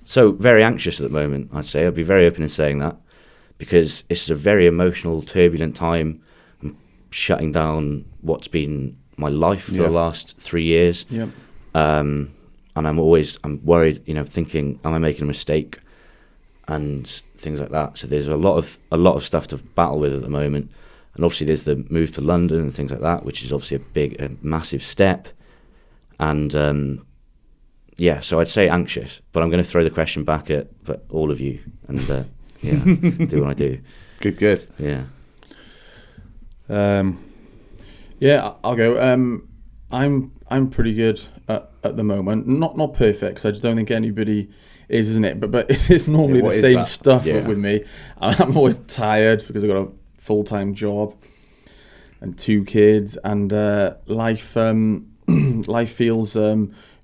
B: So very anxious at the moment. I'd say I'd be very open in saying that because it's a very emotional, turbulent time. I'm shutting down what's been my life for the last 3 years.
D: Yep.
B: And I'm worried, thinking, am I making a mistake? And things like that. So there's a lot of stuff to battle with at the moment. And obviously there's the move to London and things like that, which is obviously a massive step. And so I'd say anxious, but I'm going to throw the question back at all of you and do what I do.
C: Good.
B: Yeah.
D: Yeah, I'll go. I'm pretty good at the moment. Not perfect, because I just don't think anybody is, isn't it? But it's normally the same stuff with me. I'm always tired because I've got a full-time job and 2 kids, and life feels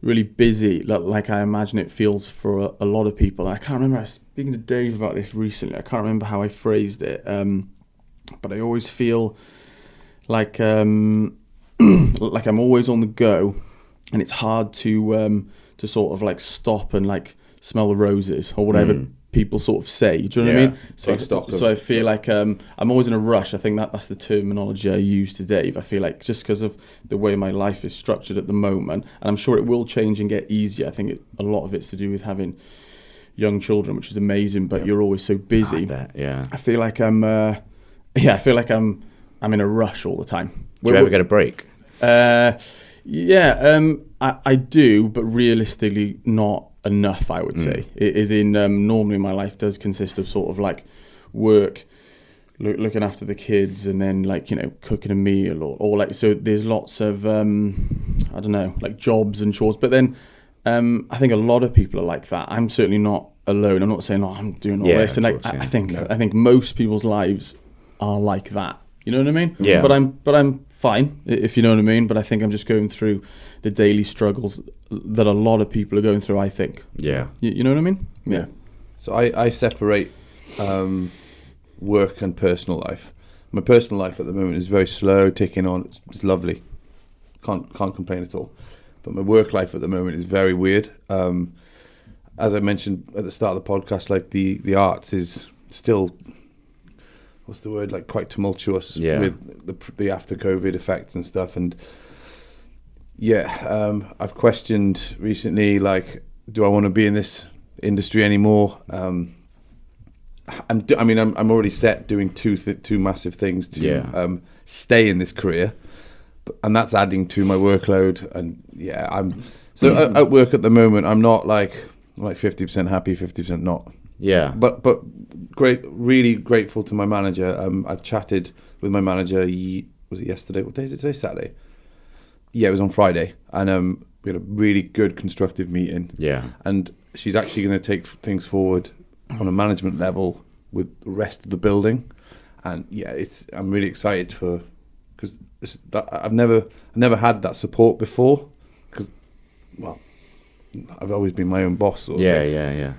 D: really busy, like I imagine it feels for a lot of people. And I can't remember, I was speaking to Dave about this recently. I can't remember how I phrased it, but I always feel like like I'm always on the go, and it's hard to sort of like stop and like smell the roses or whatever people sort of say. Do you know what I mean? So I feel like I'm always in a rush. I think that's the terminology I use to Dave. I feel like just because of the way my life is structured at the moment, and I'm sure it will change and get easier. I think a lot of it's to do with having young children, which is amazing. But you're always so busy. I feel like I'm in a rush all the time.
B: Do you ever get a break?
D: I do, but realistically not enough, I would say. It is normally my life does consist of sort of like work, looking after the kids, and then cooking a meal or like, so there's lots of I don't know, like jobs and chores. But then I think a lot of people are like that. I'm certainly not alone. I'm not saying I'm doing all this, and I think most people's lives are like that. You know what I mean?
B: Yeah.
D: But I'm fine, if you know what I mean. But I think I'm just going through the daily struggles that a lot of people are going through, I think.
B: Yeah.
D: You know what I mean?
C: Yeah. So I separate work and personal life. My personal life at the moment is very slow, ticking on. It's lovely. Can't complain at all. But my work life at the moment is very weird. As I mentioned at the start of the podcast, like the arts is still, what's the word, like quite tumultuous with the after COVID effects and stuff. And I've questioned recently, like, do I want to be in this industry anymore? And I'm already set doing two massive things to stay in this career, and that's adding to my workload. And at work at the moment, I'm not like 50% happy, 50% not.
B: Yeah.
C: But really grateful to my manager. I've chatted with my manager. Was it yesterday? What day is it today? Saturday. Yeah, it was on Friday, and we had a really good, constructive meeting.
B: Yeah.
C: And she's actually going to take things forward on a management level with the rest of the building. And I'm really excited because I've never had that support before. Because, well, I've always been my own boss. Sort of thing.
B: Yeah.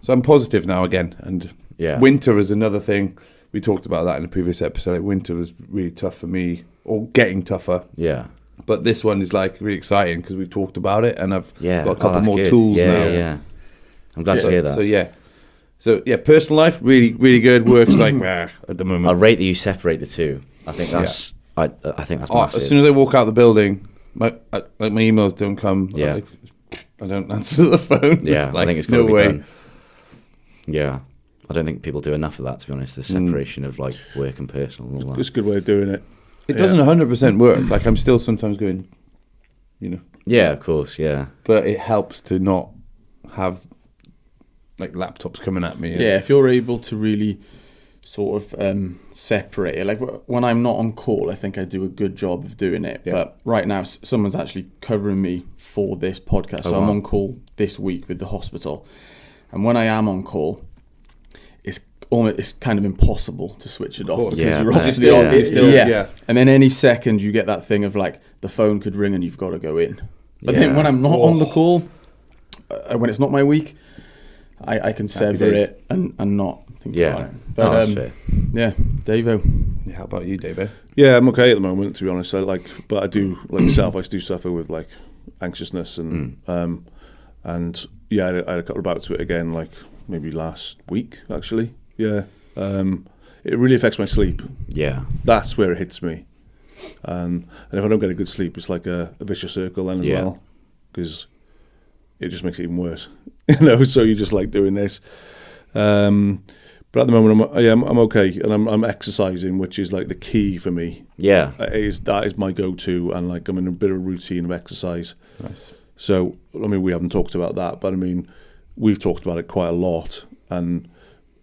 C: So I'm positive now again. And winter is another thing. We talked about that in the previous episode. Winter was really tough for me, or getting tougher.
B: Yeah.
C: But this one is like really exciting because we've talked about it, and I've got a couple more
B: good.
C: tools now.
B: Yeah. I'm glad to hear that.
C: So personal life really, really good. Works like at the moment.
B: I rate that you separate the two. I think that's I think that's massive.
C: As soon as I walk out the building, my emails don't come.
B: Yeah.
C: I don't answer the phone.
B: Yeah,
C: I
B: think it's got to be done. Yeah. I don't think people do enough of that, to be honest, the separation of like work and personal and all that.
A: It's a good way of doing it.
C: It doesn't 100% work. Like I'm still sometimes going,
B: Yeah, of course, yeah.
C: But it helps to not have like laptops coming at me.
D: Yeah, if you're able to really sort of separate it. Like when I'm not on call, I think I do a good job of doing it. Yeah. But right now, someone's actually covering me for this podcast. So I'm on call this week with the hospital. And when I am on call, it's kind of impossible to switch it off because you're obviously on. And then any second you get that thing of like the phone could ring and you've got to go in. But then when I'm not on the call, when it's not my week, I can sever it and not think about it. But Davo.
C: How about you, Davo?
A: Yeah, I'm okay at the moment, to be honest. But I do, like myself, I do suffer with like anxiousness and I had a couple of bouts with it again, like maybe last week actually. Yeah, it really affects my sleep.
B: Yeah,
A: that's where it hits me. And if I don't get a good sleep, it's like a vicious circle then as well, because it just makes it even worse. So you're just like doing this. But at the moment, I'm okay, and I'm exercising, which is like the key for me.
B: Yeah,
A: that is my go-to, and like I'm in a bit of a routine of exercise.
C: Nice.
A: So I mean, we haven't talked about that, but I mean, we've talked about it quite a lot, and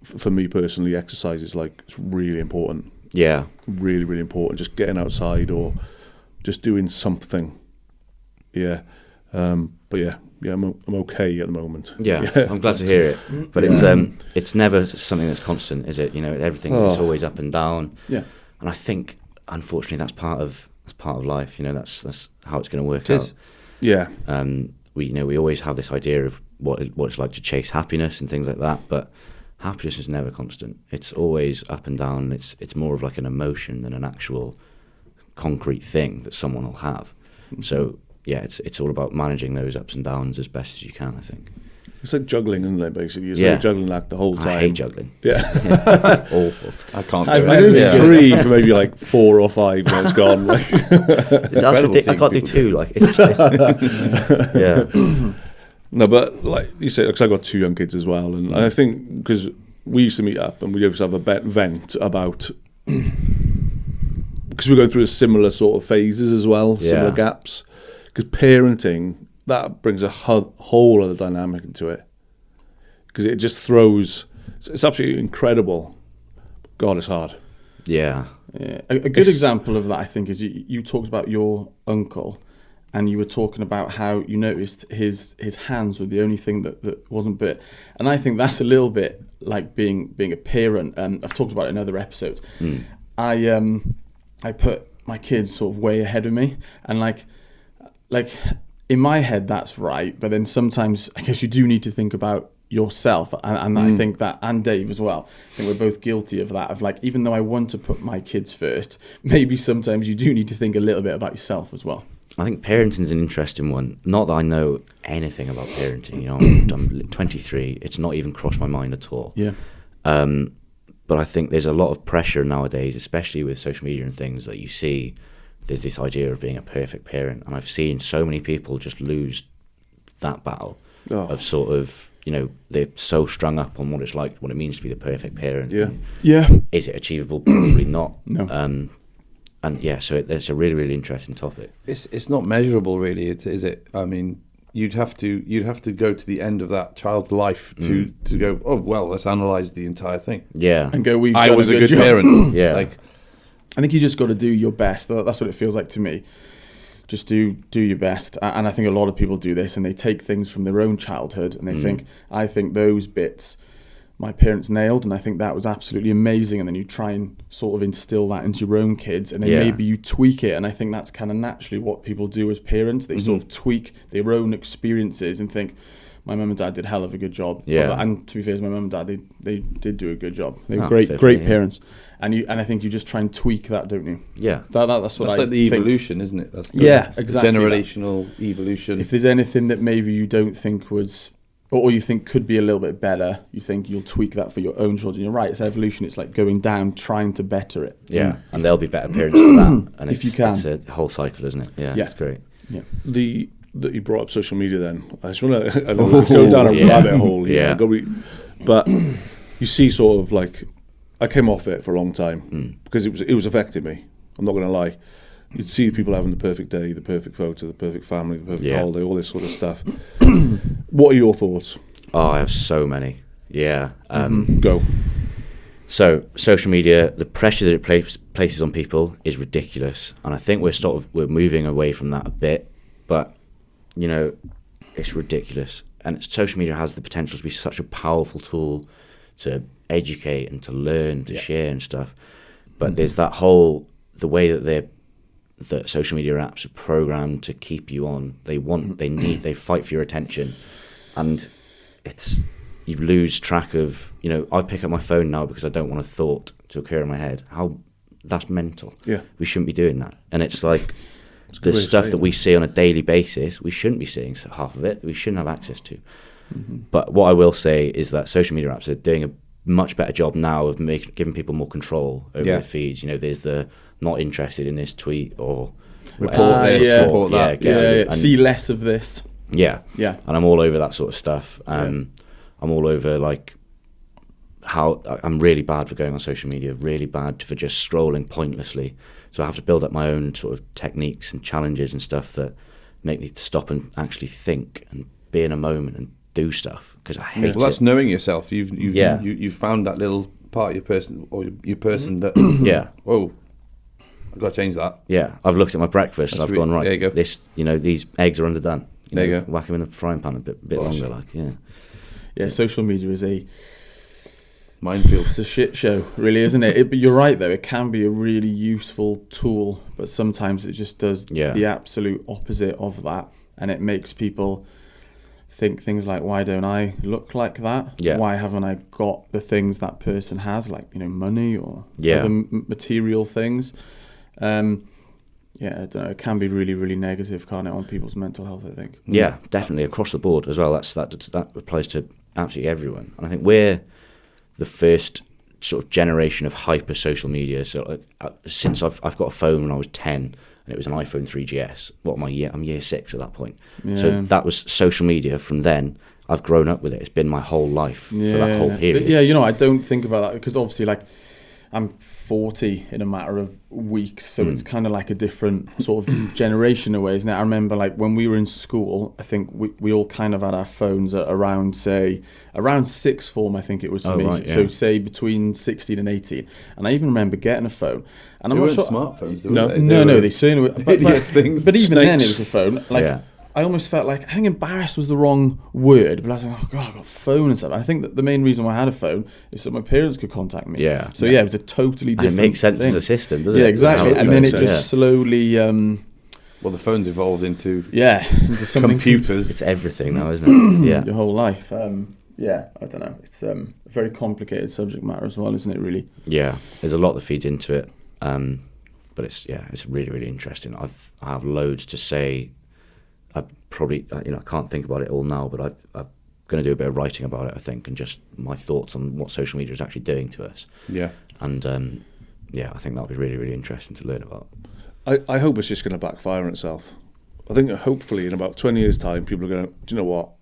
A: for me personally, exercise is like it's really important.
B: Yeah,
A: really, really important. Just getting outside or just doing something. Yeah, but I'm okay at the moment.
B: Yeah, I'm glad to hear it. But it's never something that's constant, is it? Everything is always up and down.
D: Yeah,
B: and I think unfortunately that's part of life. That's how it's going to work out.
A: Yeah.
B: We always have this idea of what it's like to chase happiness and things like that, but happiness is never constant. It's always up and down. It's more of like an emotion than an actual concrete thing that someone will have. So it's all about managing those ups and downs as best as you can, I think.
A: It's like juggling, isn't it, basically? It's like juggling like the whole time.
B: I hate juggling.
A: Yeah.
B: Awful.
C: I can't do
A: it. I did 3 for maybe like 4 or 5 and it's gone. Like.
B: I can't do 2. Like, it's yeah.
A: No, but like you said, because I got 2 young kids as well, and I think because we used to meet up and we used to have a vent about because we're going through similar sort of phases as well, similar gaps. Because parenting, that brings a whole other dynamic into it. Because it just throws, it's absolutely incredible. God, it's hard.
B: Yeah.
D: A good example of that, I think, is you talked about your uncle. And you were talking about how you noticed his hands were the only thing that wasn't bit. And I think that's a little bit like being a parent. And I've talked about it in other episodes. I put my kids sort of way ahead of me. And like in my head, that's right. But then sometimes I guess you do need to think about yourself. And I think that, and Dave as well, I think we're both guilty of that. Of like, even though I want to put my kids first, maybe sometimes you do need to think a little bit about yourself as well.
B: I think parenting's an interesting one. Not that I know anything about parenting. I'm 23. It's not even crossed my mind at all.
D: Yeah.
B: But I think there's a lot of pressure nowadays, especially with social media and things that you see. There's this idea of being a perfect parent, and I've seen so many people just lose that battle of sort of they're so strung up on what it means to be the perfect parent.
A: Yeah.
D: Yeah.
B: Is it achievable? Probably not.
D: No.
B: And yeah, so it's a really, really interesting topic.
C: It's not measurable, really, is it? I mean, you'd have to go to the end of that child's life to go, oh well, let's analyze the entire thing.
B: Yeah.
D: And go,
C: I was a good
D: job.
C: parent.
B: Yeah.
C: Like,
D: I think you just got to do your best. That's what it feels like to me. Just do your best. And I think a lot of people do this, and they take things from their own childhood and they think, I think those bits my parents nailed, and I think that was absolutely amazing. And then you try and sort of instill that into your own kids, and then maybe you tweak it. And I think that's kind of naturally what people do as parents. They sort of tweak their own experiences and think, my mum and dad did a hell of a good job.
B: Yeah.
D: And to be fair, my mum and dad, they did do a good job. They were
B: Definitely,
D: great parents. And I think you just try and tweak that, don't you?
B: Yeah.
D: That's what
C: that's
D: I
C: like the
D: think.
C: evolution, isn't it? That's
D: Exactly.
C: generational evolution.
D: If there's anything that maybe you don't think was, or you think could be a little bit better, you think you'll tweak that for your own children. You're right, it's evolution. It's like going down, trying to better it.
B: Yeah, and they'll be better parents for that. And
D: If you can.
B: It's a whole cycle, isn't it? Yeah,
D: Yeah.
B: it's great.
D: Yeah.
A: That you brought up social media then. I just want to, I know we go down a rabbit hole here.
B: Yeah.
A: But you see sort of like, I came off it for a long time because it was affecting me. I'm not going to lie. You'd see people having the perfect day, the perfect photo, the perfect family, the perfect holiday, all this sort of stuff. What are your thoughts?
B: Oh, I have so many. Yeah.
A: Go.
B: So social media, the pressure that it places on people is ridiculous, and I think we're moving away from that a bit. But it's ridiculous, and social media has the potential to be such a powerful tool to educate and to learn, to share and stuff. But there's that the way that social media apps are programmed to keep you on. They fight for your attention, and you lose track of. I pick up my phone now because I don't want a thought to occur in my head. That's mental.
A: Yeah,
B: we shouldn't be doing that, and it's like. The stuff that we see on a daily basis, we shouldn't be seeing half of it. We shouldn't have access to. But what I will say is that social media apps are doing a much better job now of giving people more control over their feeds. There's the not interested in this tweet or
C: report that.
D: See less of this.
B: Yeah. And I'm all over that sort of stuff. I'm all over like how I'm really bad for going on social media, really bad for just scrolling pointlessly. So I have to build up my own sort of techniques and challenges and stuff that make me stop and actually think and be in a moment and do stuff because I hate it.
C: Well, that's knowing yourself. You've found that little part of your person that whoa, I've got to change that.
B: Yeah, I've looked at my breakfast and I've gone right.
C: There you go.
B: These eggs are underdone.
C: There you go.
B: Whack them in the frying pan a bit longer. Like
D: Yeah, social media is a
C: minefield.
D: It's a shit show, really, isn't it? But you're right, though. It can be a really useful tool, but sometimes it just does the absolute opposite of that, and it makes people think things like, why don't I look like that?
B: Yeah.
D: Why haven't I got the things that person has, like money or other material things? I don't know. It can be really, really negative, can't it, on people's mental health, I think.
B: Yeah, definitely across the board as well. That applies to absolutely everyone, and I think we're the first sort of generation of hyper social media. So since I've got a phone when I was 10 and it was an iPhone 3GS. What am I? I'm year 6 at that point. Yeah. So that was social media from then. I've grown up with it. It's been my whole life for that whole period.
D: Yeah, I don't think about that because obviously like I'm 40 in a matter of weeks, so it's kind of like a different sort of generation away, isn't it? I remember like when we were in school, I think we all kind of had our phones at around sixth form, I think it was for me.
B: Right, yeah.
D: So say between 16 and 18. And I even remember getting a phone. And I'm
C: not
D: sure
C: smartphones,
D: no, they certainly were.
C: Hideous things.
D: But even
A: Snakes.
D: then it was a phone. Like I almost felt like, I think embarrassed was the wrong word, but I was like, oh God, I've got a phone and stuff. I think that the main reason why I had a phone is so my parents could contact me.
B: Yeah.
D: So it was a totally different
B: And it makes sense
D: thing.
B: as a system, doesn't it?
D: Yeah, exactly. And then it just slowly...
C: well, the phone's evolved into
D: into something
C: computers.
B: It's everything now, isn't it? Yeah.
D: Your whole life. I don't know. It's a very complicated subject matter as well, isn't it, really?
B: Yeah. There's a lot that feeds into it. But it's really, really interesting. I have loads to say. I probably, I can't think about it all now, but I'm going to do a bit of writing about it, I think, and just my thoughts on what social media is actually doing to us. Yeah. And I think that'll be really, really interesting to learn about.
A: I hope it's just going to backfire on itself. I think hopefully in about 20 years' time, people are going to, do you know what?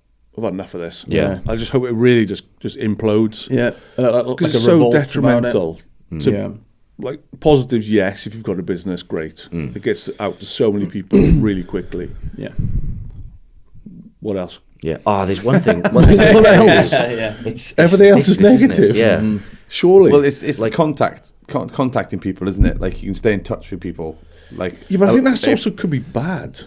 A: I've had enough of this.
B: Yeah.
A: I just hope it really just implodes.
D: Yeah,
A: Because it's so detrimental to like positives. Yes, if you've got a business, great. It gets out to so many people really quickly.
D: Yeah.
A: What else?
B: Yeah. Oh, there's one thing.
A: What else?
B: It's
A: Everything else is
B: ridiculous, isn't it?
A: negative.
B: Yeah.
A: Surely.
C: Well, it's like contacting people, isn't it? Like you can stay in touch with people. Like
A: yeah, but I think that's also could be bad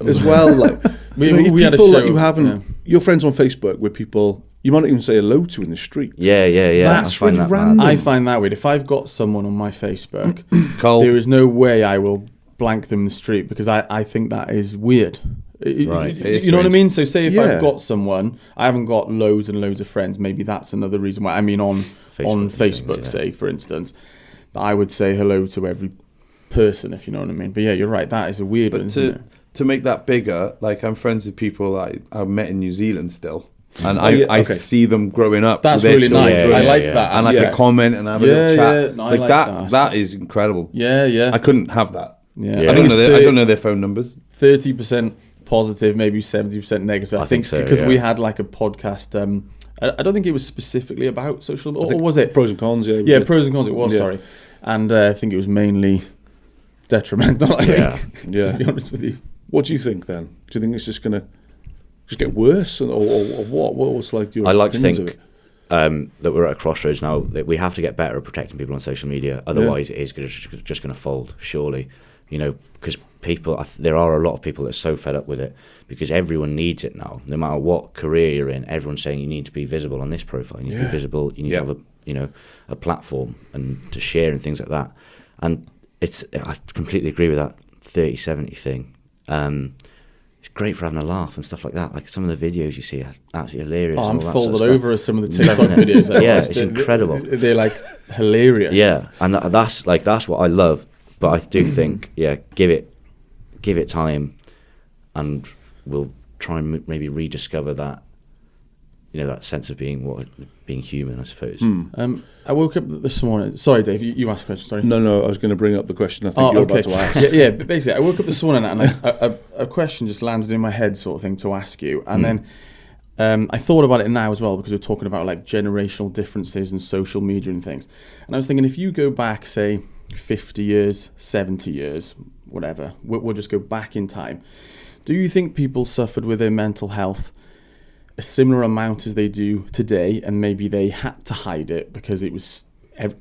A: as well. Like
D: we
A: people
D: had a show
A: that you haven't, your friends on Facebook with people you might not even say hello to in the street.
B: Yeah.
A: That's
B: I find
A: really
B: that
A: random.
B: mad.
D: I find that weird. If I've got someone on my Facebook,
C: Cole.
D: there is no way I will blank them in the street because I think that is weird.
B: Right.
D: You know what I mean? So say if
A: Yeah.
D: I've got someone, I haven't got loads and loads of friends, maybe that's another reason why. I mean on Facebook,
B: things,
D: say, for instance, I would say hello to every person, if you know what I mean. But yeah, you're right, that is a weird one, isn't it?
C: To make that bigger, like I'm friends with people I met in New Zealand still. And I see them growing up.
D: That's
C: with their
D: really
C: children.
D: nice. I like that.
C: And I can comment and have a little chat.
D: No, I
C: like
D: like
C: that.
D: that.
C: That is incredible.
D: Yeah.
C: I couldn't have that.
D: Yeah.
B: Yeah.
C: I don't know their phone numbers.
D: 30% positive, maybe 70% negative. I think
B: so,
D: because
B: yeah.
D: we had like a podcast. I don't think it was specifically about social, or was it?
A: Pros and cons, yeah.
D: Yeah, pros and cons. It was,
A: Yeah.
D: sorry, and I think it was mainly detrimental. I
B: Yeah.
D: think,
A: Yeah.
D: to be honest with you.
A: What do you think then? Do you think it's just going to get worse, or what? What's like your?
B: I like to
A: opinions of
B: think
A: it?
B: that we're at a crossroads now. That we have to get better at protecting people on social media. Otherwise, it is just going to fold. Surely, because people, there are a lot of people that are so fed up with it because everyone needs it now. No matter what career you're in, everyone's saying you need to be visible on this profile. You need to be visible. You need to have a platform and to share and things like that. And I completely agree with that 30-70 thing. It's great for having a laugh and stuff like that. Like some of the videos you see are absolutely hilarious.
D: Oh,
B: and
D: I'm
B: all that
D: folded
B: sort of
D: over as some of the TikTok videos. I
B: Yeah,
D: watched.
B: it's incredible.
D: They're like hilarious.
B: Yeah, and that's what I love. But I do think, give it time, and we'll try and maybe rediscover that, that sense of being human, I suppose.
D: I woke up this morning. Sorry, Dave, you asked a question. Sorry.
A: No, I was going to bring up the question I think you're about to ask.
D: Yeah, but basically, I woke up this morning and a question just landed in my head, sort of thing, to ask you, and then I thought about it now as well because we're talking about like generational differences and social media and things, and I was thinking if you go back, say, 50 years, 70 years, whatever, we'll just go back in time. Do you think people suffered with their mental health a similar amount as they do today, and maybe they had to hide it because it was,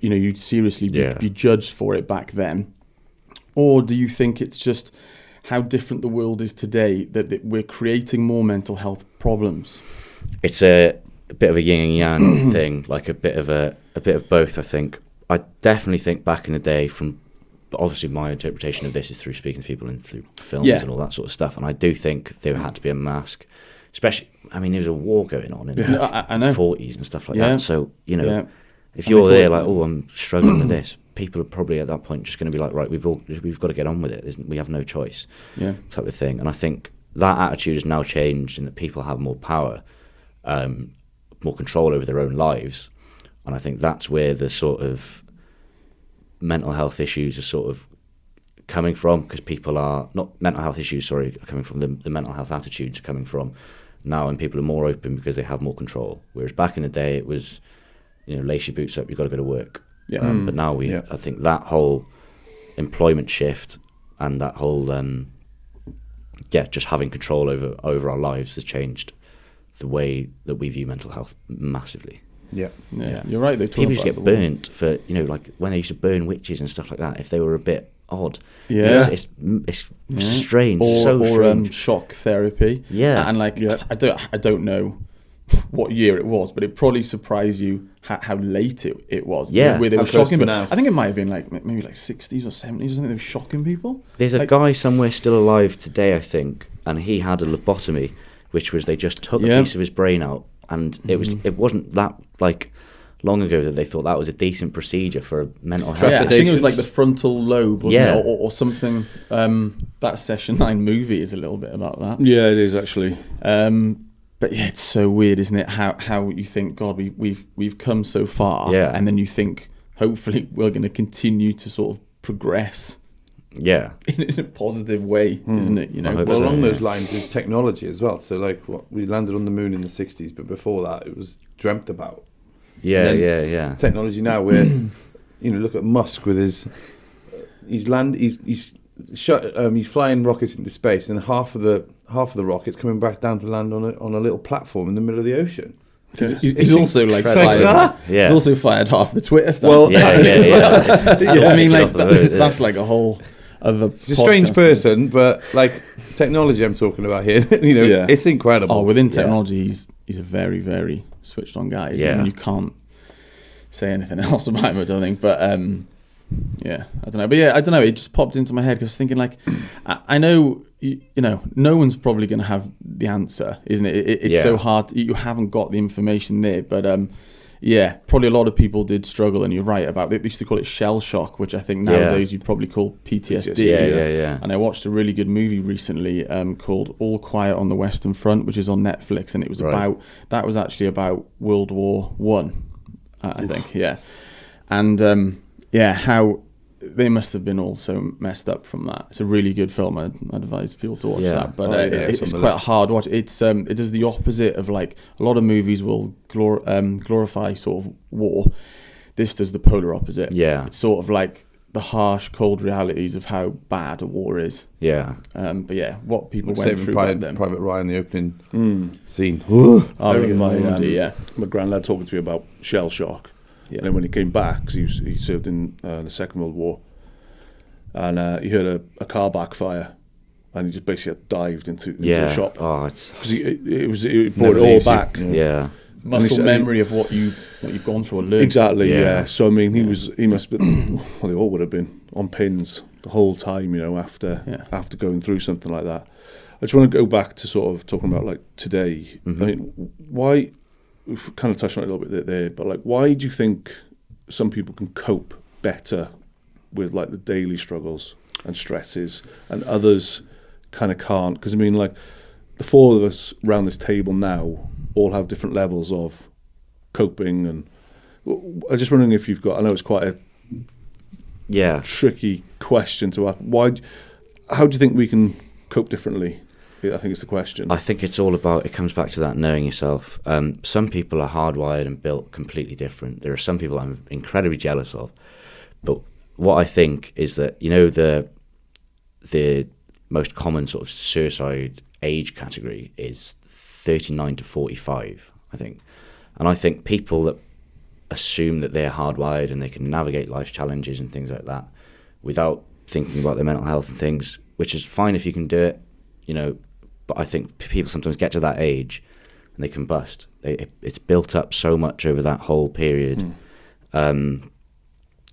D: you'd seriously be judged for it back then? Or do you think it's just how different the world is today that we're creating more mental health problems?
B: It's a bit of a yin and yang thing, like a bit of both, I think. I definitely think back in the day, obviously my interpretation of this is through speaking to people and through films and all that sort of stuff, and I do think there had to be a mask, especially, I mean, there was a war going on in the
D: I know.
B: 40s and stuff like that, so, if
D: And
B: you're
D: they
B: there
D: call it-
B: like, oh, I'm struggling with this, people are probably at that point just going to be like, right, we've got to get on with it, we have no choice, type of thing. And I think that attitude has now changed in that people have more power, more control over their own lives. And I think that's where the sort of mental health issues are sort of coming from, because people are not mental health issues, are coming from the mental health attitudes are coming from now, and people are more open because they have more control. Whereas back in the day, it was, lace your boots up, you've got to go to work. But now I think that whole employment shift and that whole, just having control over our lives has changed the way that we view mental health massively.
D: Yeah, you're right. They
B: people used to get burnt for like when they used to burn witches and stuff like that if they were a bit odd. It's strange.
D: Or
B: strange.
D: Shock therapy.
B: Yeah,
D: and like I don't know what year it was, but it probably surprised you how late it was.
B: Yeah,
D: where they were
C: how close
D: shocking.
C: to now?
D: I think it might have been like maybe like 60s or 70s or something. They were shocking people.
B: There's a guy somewhere still alive today, I think, and he had a lobotomy, which was they just took a piece of his brain out. And it wasn't that like long ago that they thought that was a decent procedure for a mental health.
D: Yeah, I think it was like the frontal lobe, wasn't
B: Yeah.
D: it? Or something. That Session 9 movie is a little bit about that.
A: Yeah, it is actually.
D: But yeah, it's so weird, isn't it? How you think, God, we've come so far,
B: Yeah.
D: and then you think, hopefully, we're going to continue to sort of progress
B: Yeah.
D: in a positive way, isn't it? You know,
C: well, along those lines is technology as well. So like we landed on the moon in the 60s, but before that it was dreamt about.
B: Yeah.
C: Technology now, where look at Musk with his he's flying rockets into space, and half of the rockets coming back down to land on a little platform in the middle of the ocean.
D: He's also like fired. He's also fired half the Twitter stuff.
C: Well,
D: I mean, like that's like a whole other.
C: He's a strange person, but like technology, I'm talking about here. It's incredible.
D: Oh, within technology, he's a very, very switched on guy. I mean, you can't say anything else about him, I don't think. But I don't know. But I don't know. It just popped into my head because I was thinking, like, I know. No one's probably going to have the answer, isn't it? It's so hard. You haven't got the information there, but probably a lot of people did struggle, and you're right about it. They used to call it shell shock, which I think nowadays you'd probably call PTSD.
B: Yeah.
D: And I watched a really good movie recently called All Quiet on the Western Front, which is on Netflix, and it was about World War One, I think. Yeah, and how they must have been also messed up from that. It's a really good film. I'd advise people to watch that. But it's quite a hard watch. It's it does the opposite of, like, a lot of movies will glorify sort of war. This does the polar opposite.
B: Yeah.
D: It's sort of like the harsh, cold realities of how bad a war is.
B: Yeah.
D: But what people went through back then.
C: Private Ryan, the opening scene.
A: I remember my granddad talking to me about shell shock. Yeah. And then when he came back, because he served in the Second World War, and he heard a car backfire, and he just basically dived into the shop.
B: Oh, it's
A: because it brought it all back.
B: Yeah.
D: Muscle memory of what you've gone through or learned.
A: Exactly. Yeah. So I mean, he must have been. Well, they all would have been on pins the whole time. After going through something like that. I just want to go back to sort of talking about, like, today. I mean, why? We've kind of touched on it a little bit there, but, like, why do you think some people can cope better with, like, the daily struggles and stresses, and others kind of can't? Because I mean, like, the four of us around this table now all have different levels of coping, and I'm just wondering if you've got. I know it's quite a tricky question to ask. How do you think we can cope differently? I think it's the question.
B: I think it's all about, it comes back to that knowing yourself. Some people are hardwired and built completely different. There are some people I'm incredibly jealous of. But what I think is that, the most common sort of suicide age category is 39 to 45, I think. And I think people that assume that they're hardwired and they can navigate life's challenges and things like that without thinking about their mental health and things, which is fine if you can do it, but I think people sometimes get to that age and they combust. It's built up so much over that whole period. And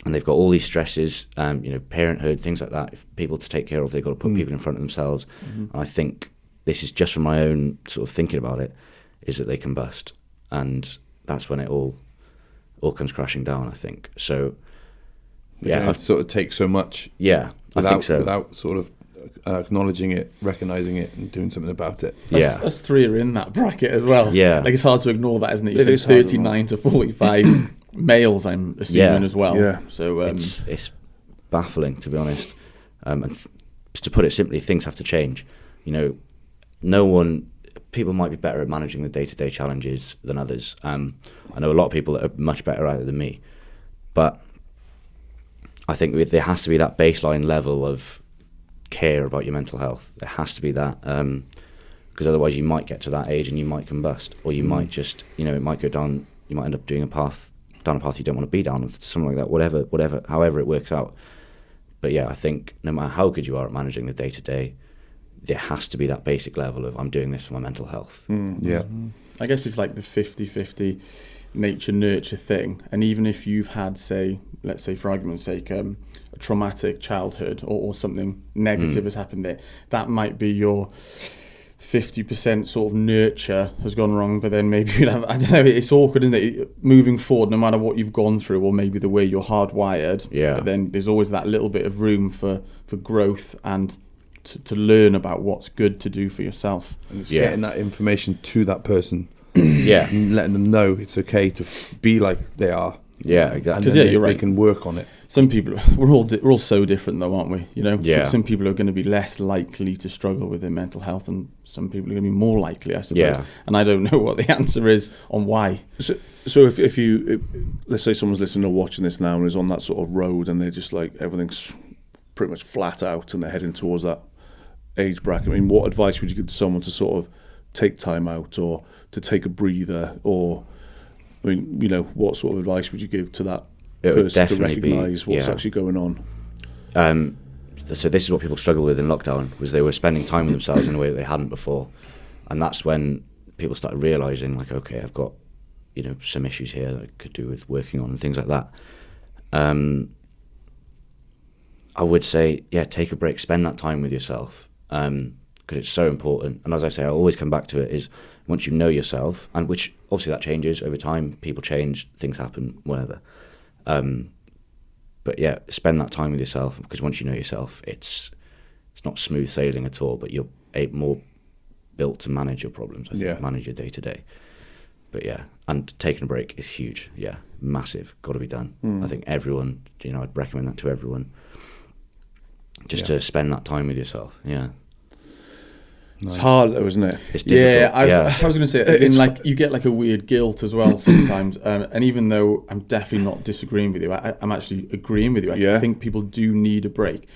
B: they've got all these stresses, parenthood, things like that. If people to take care of, they've got to put people in front of themselves. And I think this is just from my own sort of thinking about it, is that they combust. And that's when it all comes crashing down, I think. So,
C: it sort of takes so much.
B: Yeah, I think so.
C: Without sort of acknowledging it, recognizing it, and doing something about it.
D: Us three are in that bracket as well.
B: Yeah,
D: like, it's hard to ignore that, isn't it? You said 39 to 45 males, I'm assuming, as well.
A: Yeah.
D: So
B: it's baffling, to be honest. And to put it simply, things have to change. People might be better at managing the day-to-day challenges than others. I know a lot of people that are much better at it than me, but I think there has to be that baseline level of care about your mental health. There has to be that, because otherwise you might get to that age and you might combust, or you might just, it might go down. You might end up doing down a path you don't want to be down, or something like that. Whatever, however it works out. But yeah, I think no matter how good you are at managing the day to day, there has to be that basic level of, I'm doing this for my mental health.
D: I guess it's like the 50-50 nature-nurture thing. And even if you've had, let's say for argument's sake, a traumatic childhood or something negative has happened there, that might be your 50% sort of nurture has gone wrong, but then maybe you'd have, I don't know, it's awkward, isn't it? Moving forward, no matter what you've gone through, or maybe the way you're hardwired, but then there's always that little bit of room for growth and to learn about what's good to do for yourself.
C: And it's getting that information to that person.
B: And
C: letting them know it's okay to be like they are.
B: Yeah, exactly.
D: Because you're right.
C: They can work on it.
D: Some people, we're all so different though, aren't we? You know,
B: Yeah.
D: some people are going to be less likely to struggle with their mental health, and some people are going to be more likely, I suppose.
B: Yeah.
D: And I don't know what the answer is on why.
A: So if let's say someone's listening or watching this now and is on that sort of road and they're just like everything's pretty much flat out and they're heading towards that age bracket, I mean, what advice would you give to someone to sort of take time out or to take a breather, or I mean, you know, what sort of advice would you give to that person to recognise what's actually going on?
B: So this is what people struggle with in lockdown, was they were spending time with themselves in a way that they hadn't before, and that's when people started realising, like, okay, I've got, you know, some issues here that I could do with working on and things like that. I would say, yeah, take a break, spend that time with yourself, because it's so important. And as I say, I always come back to it, is once you know yourself, and which obviously that changes over time, people change, things happen, whatever. But yeah, spend that time with yourself, because once you know yourself, it's not smooth sailing at all, but you're more built to manage your problems, I think, manage your day to day. But yeah, and taking a break is huge. Yeah, massive, got to be done. I think everyone, you know, I'd recommend that to everyone, just to spend that time with yourself. Yeah.
A: Nice. It's hard though, isn't it?
B: It's difficult.
D: I was going to say, it's like you get like a weird guilt as well sometimes. And even though I'm definitely not disagreeing with you, I'm actually agreeing with you. I think people do need a break.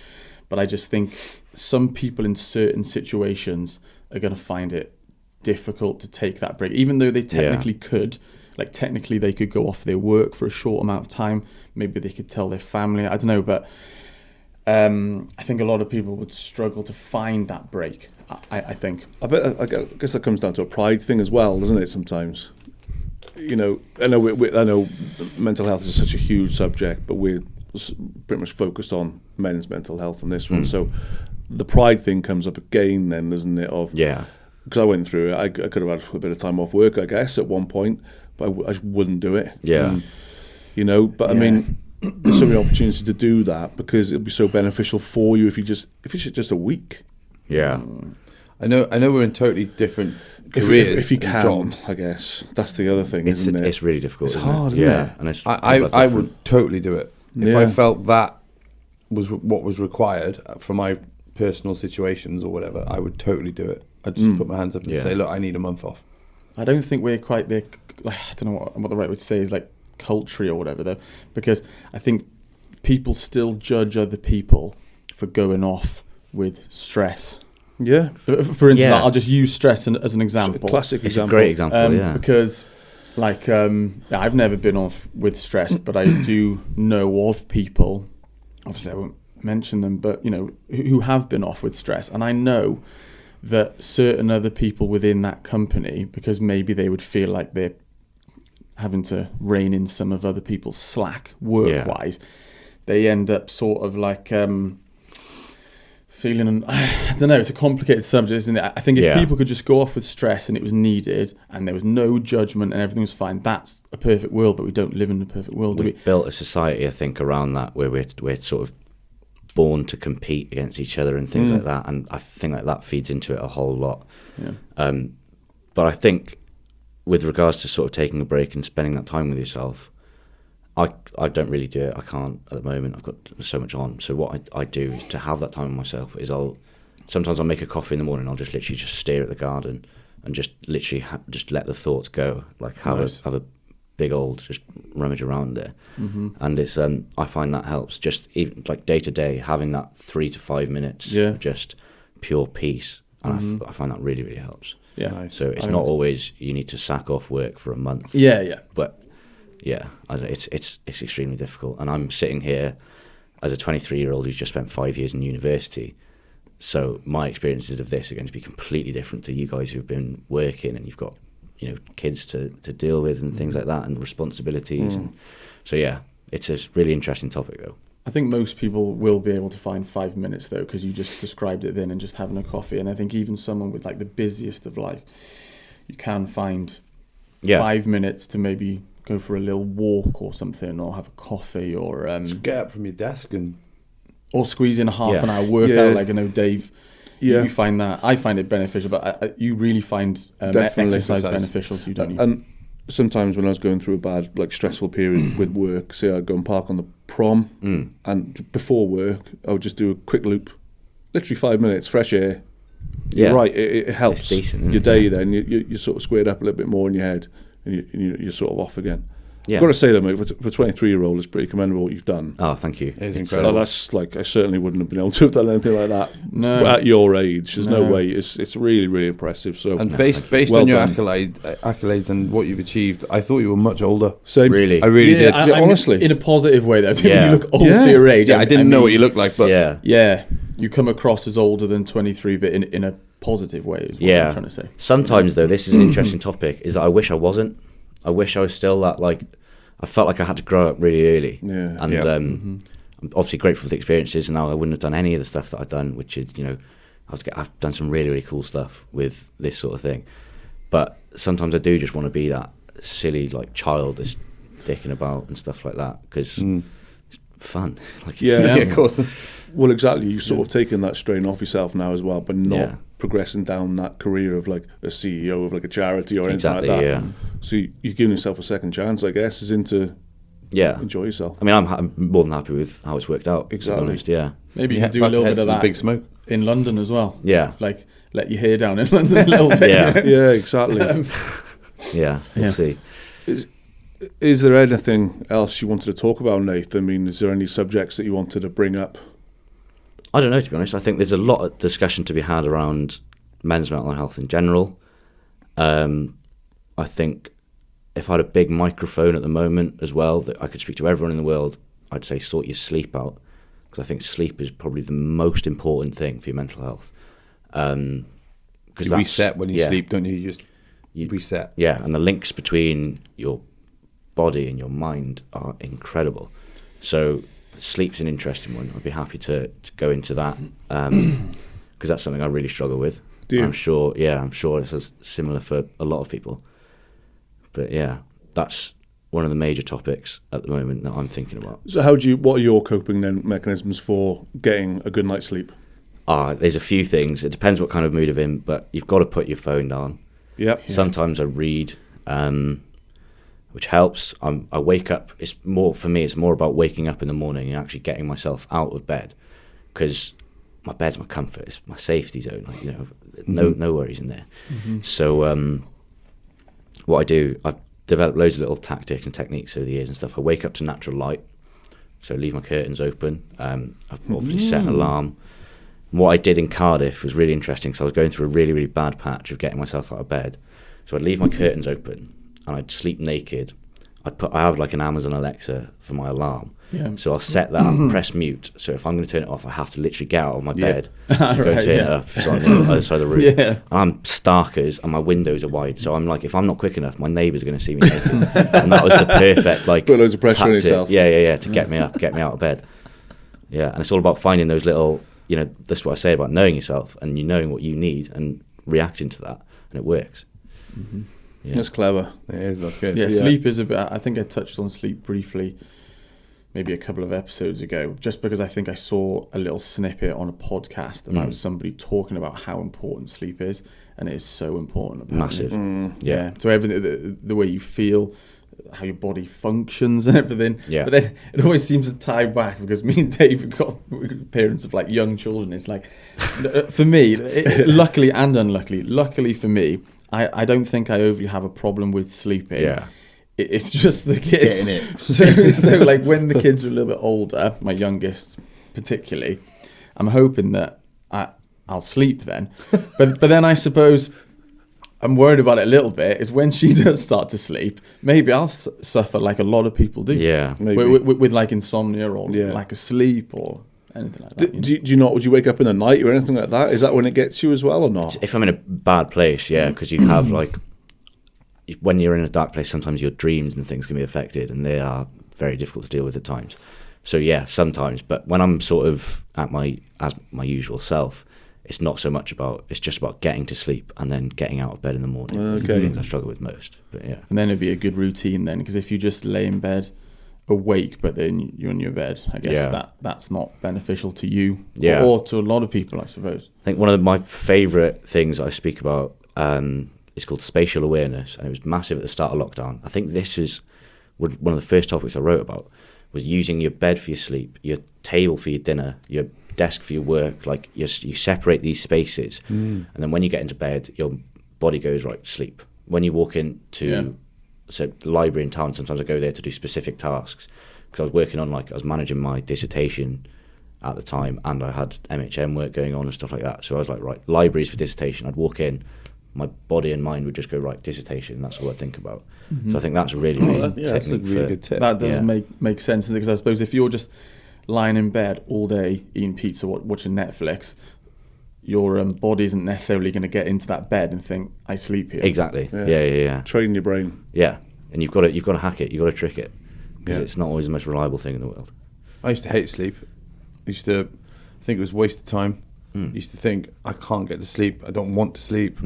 D: But I just think some people in certain situations are going to find it difficult to take that break, even though they technically could. Like, technically they could go off their work for a short amount of time. Maybe they could tell their family. I don't know, but I think a lot of people would struggle to find that break. I think. I
A: guess that comes down to a pride thing as well, doesn't it? Sometimes, you know, I know mental health is such a huge subject, but we're pretty much focused on men's mental health on this one. So the pride thing comes up again, then, doesn't it? Because I went through it. I could have had a bit of time off work, I guess, at one point, but I just wouldn't do it.
B: Yeah.
A: You know, but I mean, there's so many opportunities to do that, because it'll be so beneficial for you if it's just a week.
B: Yeah.
C: I know we're in totally different careers.
A: If you can,
C: jobs.
A: I guess. That's the other thing, isn't it?
B: It's really difficult.
A: It's hard, isn't it?
B: And it's
C: I would totally do it. If I felt that was what was required for my personal situations or whatever, I would totally do it. I'd just put my hands up and say, look, I need a month off.
D: I don't think we're quite there. I don't know what the right way to say is, like, culture or whatever, though, because I think people still judge other people for going off with stress.
A: Yeah.
D: For instance, I'll just use stress as an example.
A: Classic
B: it's
A: example.
B: A great example,
D: because, like, I've never been off with stress, but I do know of people, obviously I won't mention them, but, you know, who have been off with stress. And I know that certain other people within that company, because maybe they would feel like they're having to rein in some of other people's slack work-wise, they end up sort of like feeling, I don't know, it's a complicated subject, isn't it? I think if people could just go off with stress and it was needed and there was no judgment and everything was fine, that's a perfect world, but we don't live in a perfect world, do we?
B: We've built a society, I think, around that, where we're sort of born to compete against each other and things like that, and I think that feeds into it a whole lot. But I think with regards to sort of taking a break and spending that time with yourself, I don't really do it. I can't at the moment. I've got so much on. So what I do is, to have that time with myself, is sometimes I'll make a coffee in the morning. I'll just literally just stare at the garden and just literally just let the thoughts go, like have a big old just rummage around there. And it's I find that helps, just even like day to day, having that 3 to 5 minutes of just pure peace, and I find that really, really helps. So it's not always you need to sack off work for a month. But it's extremely difficult, and I'm sitting here as a 23-year-old who's just spent 5 years in university, so my experiences of this are going to be completely different to you guys who've been working and you've got, you know, kids to deal with and things like that, and responsibilities. And so it's a really interesting topic, though.
D: I think most people will be able to find 5 minutes, though, because you just described it then, and just having a coffee. And I think even someone with like the busiest of life, you can find 5 minutes to maybe go for a little walk or something, or have a coffee, or
C: just get up from your desk
D: or squeeze in a half an hour workout. Like I know Dave, you find that. I find it beneficial, but you really find exercise beneficial to you, don't you?
A: And sometimes when I was going through a bad, like, stressful period with work, say I'd go and park on the prom, and before work, I would just do a quick loop, literally 5 minutes, fresh air.
B: Yeah.
A: You're right, it helps
B: It's decent, isn't
A: your
B: it?
A: day. Then you're sort of squared up a little bit more in your head, and you're sort of off again.
B: Yeah.
A: I've got to say though, mate, for a 23-year-old, it's pretty commendable what you've done.
B: Oh, thank you.
C: It's
B: It's,
C: incredible.
A: That's like, I certainly wouldn't have been able to have done anything like that
D: No.
A: at your age. There's no
D: No.
A: way. It's really, really impressive. So
C: And based
A: Well
C: on your
A: done.
C: accolades and what you've achieved, I thought you were much older.
A: same.
B: Really?
C: I really did.
D: I mean,
A: honestly.
D: in a positive way, though.
B: Yeah.
D: You look old for your age.
C: Yeah, I didn't know what you looked like, but
B: yeah.
D: Yeah, you come across as older than 23, but in a positive way is what
B: Yeah.
D: I'm trying to say.
B: Sometimes, though, this is an interesting topic, is that I wish I wasn't. I wish I was still that, like, I felt like I had to grow up really early.
A: Yeah.
B: And
C: Yeah.
B: I'm obviously grateful for the experiences, and now I wouldn't have done any of the stuff that I've done, which is, I've done some really, really cool stuff with this sort of thing. But sometimes I do just want to be that silly, like, child that's dicking about and stuff like that, because it's fun. Like,
A: Yeah.
C: yeah, of course.
A: Well, exactly. You've sort of taken that strain off yourself now as well, but not
B: Yeah.
A: progressing down that career of like a CEO of like a charity or
B: Exactly,
A: anything like that.
B: yeah.
A: So you're giving yourself a second chance, I guess, is into
B: Yeah.
A: enjoy yourself.
B: I mean, I'm more than happy with how it's worked out,
A: Exactly.
B: to be honest, yeah.
D: Maybe you
C: Yeah,
D: can do a little bit of that
C: Big Smoke.
D: in London as well.
B: Yeah.
D: Like, let your hair down in London a little bit.
B: Yeah.
A: Yeah, exactly.
B: Yeah, we'll
D: Yeah.
B: see.
A: Is there anything else you wanted to talk about, Nathan? I mean, is there any subjects that you wanted to bring up?
B: I don't know, to be honest. I think there's a lot of discussion to be had around men's mental health in general. I think if I had a big microphone at the moment as well, that I could speak to everyone in the world, I'd say sort your sleep out, because I think sleep is probably the most important thing for your mental health.
C: You reset when you sleep, don't you? You just reset.
B: Yeah, and the links between your body and your mind are incredible. So sleep's an interesting one. I'd be happy to go into that, because that's something I really struggle with.
A: Do you?
B: I'm sure it's similar for a lot of people. But yeah, that's one of the major topics at the moment that I'm thinking about.
A: So what are your coping then mechanisms for getting a good night's sleep?
B: There's a few things. It depends what kind of mood I'm in, but you've got to put your phone down.
A: Yep.
B: Sometimes I read, which helps. I wake up. It's more about waking up in the morning and actually getting myself out of bed, because my bed's my comfort. It's my safety zone. Like, no worries in there. So what I do, I've developed loads of little tactics and techniques over the years and stuff. I wake up to natural light, so leave my curtains open. I've obviously set an alarm. What I did in Cardiff was really interesting, because I was going through a really, really bad patch of getting myself out of bed. So I'd leave my curtains open and I'd sleep naked. I have like an Amazon Alexa for my alarm.
D: Yeah.
B: So I'll set that and press mute. So if I'm going to turn it off, I have to literally get out of my bed to go and
D: Right,
B: turn it
D: yeah.
B: up. So I'm on the other side of the room.
D: Yeah.
B: And I'm starkers and my windows are wide. So I'm like, if I'm not quick enough, my neighbours are going to see me naked. And that was the perfect like
A: Put loads of pressure on
B: tactic.
A: yourself.
B: Yeah, to get me up, get me out of bed. Yeah, and it's all about finding those little, that's what I say about knowing yourself and you knowing what you need and reacting to that, and it works. Yeah.
A: That's clever.
C: It is, that's good.
D: Yeah, sleep is a bit. I think I touched on sleep briefly, maybe a couple of episodes ago, just because I think I saw a little snippet on a podcast about somebody talking about how important sleep is, and it is so important. Apparently.
B: Massive.
D: Yeah. So everything, the way you feel, how your body functions, and everything.
B: Yeah.
D: But then it always seems to tie back, because me and Dave have got parents of like young children. It's like, for me, luckily and unluckily. Luckily for me, I don't think I overly have a problem with sleeping.
B: Yeah.
D: It's just the kids.
C: Getting it.
D: So like when the kids are a little bit older, my youngest particularly, I'm hoping that I'll sleep then. But then I suppose I'm worried about it a little bit, is when she does start to sleep, maybe I'll suffer like a lot of people do.
B: Yeah.
A: Maybe.
D: With like insomnia or
A: Yeah.
D: lack of sleep or anything like that.
A: Do you not? Would you wake up in the night or anything like that? Is that when it gets you as well, or not?
B: If I'm in a bad place, yeah, because you have like, when you're in a dark place, sometimes your dreams and things can be affected, and they are very difficult to deal with at times. So yeah, sometimes. But when I'm sort of as my usual self, it's not so much about. It's just about getting to sleep and then getting out of bed in the morning. Those are the
A: Okay.
B: things I struggle with most. But yeah,
D: And then it'd be a good routine then, because if you just lay in bed awake but then you're in your bed, I guess
B: Yeah.
D: that's not beneficial to you,
B: Yeah.
D: or to a lot of people, I suppose.
B: I think one of my favourite things I speak about It's called spatial awareness, and it was massive at the start of lockdown. I think this is one of the first topics I wrote about, was using your bed for your sleep, your table for your dinner, your desk for your work. Like you separate these spaces, and then when you get into bed, your body goes, right, sleep. When you walk into the library in town, sometimes I go there to do specific tasks, because I was working on, like, I was managing my dissertation at the time, and I had MHM work going on and stuff like that. So I was like, right, libraries for dissertation. I'd walk in, my body and mind would just go, right, dissertation, that's all I think about. So I think that's really
C: that's a really good tip.
D: That does make sense, because I suppose if you're just lying in bed all day eating pizza, watching Netflix, your body isn't necessarily going to get into that bed and think, I sleep here.
B: Exactly. Yeah.
A: Train your brain.
B: Yeah, and you've got to hack it. You've got to trick it, because it's not always the most reliable thing in the world.
C: I used to hate sleep. I used to think it was a waste of time. I used to think, I can't get to sleep. I don't want to sleep.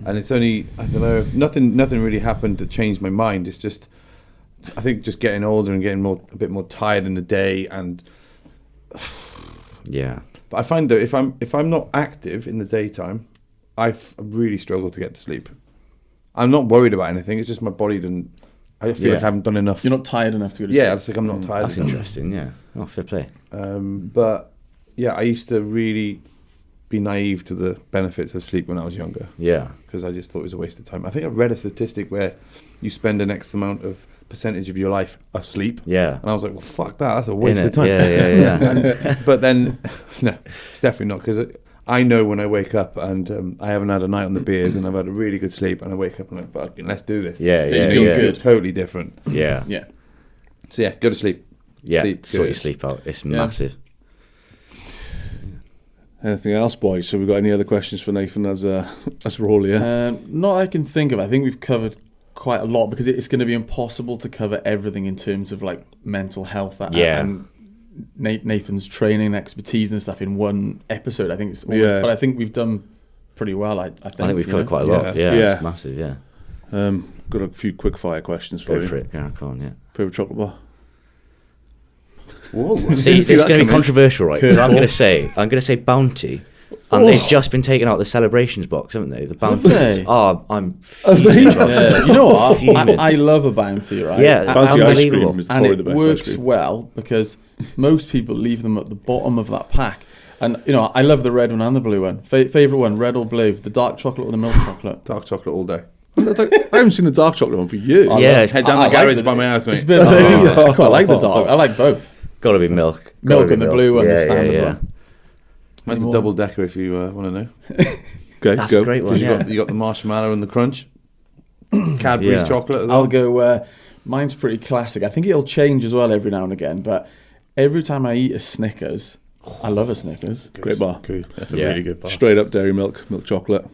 C: And it's only, I don't know, nothing really happened that changed my mind. It's just, I think, just getting older and getting a bit more tired in the day. And
B: yeah,
C: but I find that if I'm not active in the daytime, I really struggle to get to sleep. I'm not worried about anything. It's just my body doesn't. I feel like I haven't done enough.
D: You're not tired enough to go to sleep.
C: Yeah, it's like I'm not tired.
B: That's interesting. Yeah, fair play.
C: But yeah, I used to really be naive to the benefits of sleep when I was younger.
B: Yeah,
C: because I just thought it was a waste of time. I think I read a statistic where you spend an X amount of percentage of your life asleep.
B: Yeah,
C: and I was like, well, fuck that. That's a waste of time.
B: Yeah.
C: But then, no, it's definitely not, because I know when I wake up and I haven't had a night on the beers and I've had a really good sleep, and I wake up and I'm like, fucking, let's do this.
B: Yeah.
C: You feel good. Totally different.
B: Yeah.
C: So yeah, go to sleep.
B: Yeah, sort your sleep out. It's massive.
A: Anything else, boys? So we've got any other questions for Nathan as we're all here?
D: Not I can think of. I think we've covered quite a lot, because it's going to be impossible to cover everything in terms of like mental health and Nathan's training and expertise and stuff in one episode. I think it's but I think we've done pretty well. I think
B: we've covered quite a lot. Yeah. It's massive. Yeah.
A: Got a few quick fire questions for you.
B: Go for it. Yeah, come on. Yeah.
A: Favorite chocolate bar?
C: Whoa.
B: See, it's going to be controversial, right? I'm going to say Bounty, and they've just been taken out of the celebrations box, haven't they? The Bounty. Oh, I'm fuming.
D: You know what? I love a Bounty, right?
B: Yeah,
A: Bounty ice cream is
D: and
A: probably
D: it
A: the best
D: works
A: ice cream.
D: well, because most people leave them at the bottom of that pack. And I love the red one and the blue one. Favorite one, red or blue? The dark chocolate or the milk chocolate?
C: Dark chocolate all day.
A: I haven't seen the dark chocolate one for years.
C: Head down the garage by my house, mate.
D: I quite like the dark. I like both.
B: Got to be milk.
D: Milk and the blue one, the standard one.
C: Mine's a double decker if you want to know.
A: Okay,
B: That's a great one.
C: You got the marshmallow and the crunch. Cadbury's chocolate as well.
D: I'll go. Mine's pretty classic. I think it'll change as well every now and again. But every time I eat a Snickers, I love a Snickers.
A: Great bar.
C: That's a really good bar.
A: Straight up dairy milk chocolate.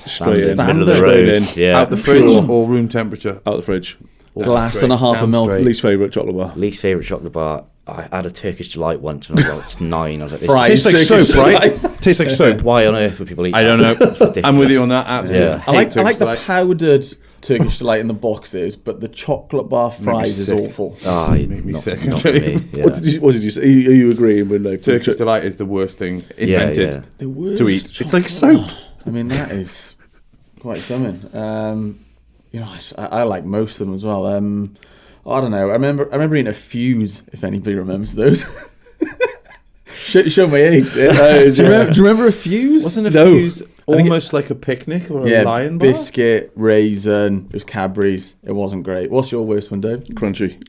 A: Straight in.
B: Middle of the
A: Straight
B: road.
A: in.
B: Yeah.
C: Out the fridge or room temperature?
A: Out the fridge.
D: Glass and a half of milk.
A: Least favourite chocolate bar?
B: Least favourite chocolate bar. I had a Turkish Delight once when I was 9. I was like, this
D: Fried.
C: Tastes like soap, right? Tastes like soap.
B: why on earth would people eat
C: I don't
B: that?
C: know. I'm with you on that. Absolutely.
B: Yeah.
D: I like the powdered Turkish Delight in the boxes, but the chocolate bar fries is awful.
B: Oh,
C: Make me sick.
B: Not for me. Yeah.
A: What did you say? Are you agreeing with Nathan?
C: Turkish Delight is the worst thing invented
D: The worst
C: to eat. It's
D: chocolate
C: like soap.
D: bar. I mean, that is quite something. I like most of them as well. I don't know. I remember eating a Fuse, if anybody remembers those. Show my age. Do you remember a Fuse?
C: Wasn't a Fuse almost like a picnic or a lion bar?
D: Biscuit, raisin, it was Cadbury's. It wasn't great. What's your worst one, Dave?
A: Crunchy.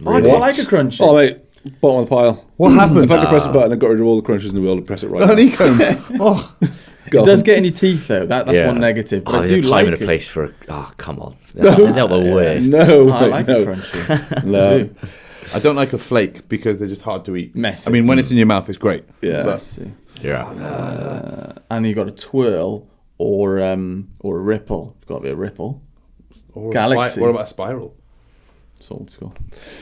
D: Oh, I quite like a crunchy.
A: Oh, mate. Bottom of the pile.
C: What happened?
A: If I could press a button, I got rid of all the crunches in the world and press it right now.
C: Honeycomb. Oh.
D: It does get in your teeth, though. That's one negative. But I
B: there's
D: do
B: a time
D: like
B: and a
D: it.
B: place for. Oh, come on. They're not the worst.
A: No,
D: I like
A: no.
D: a crunchy.
A: No.
D: I do.
C: I don't like a flake because they're just hard to eat.
D: Messy.
C: I mean, when it's in your mouth, it's great.
A: Yeah.
D: Let's see.
B: Yeah.
D: And you got a twirl or a ripple. It's got to be a ripple.
C: Or
D: Galaxy.
C: what about a spiral?
D: It's old school.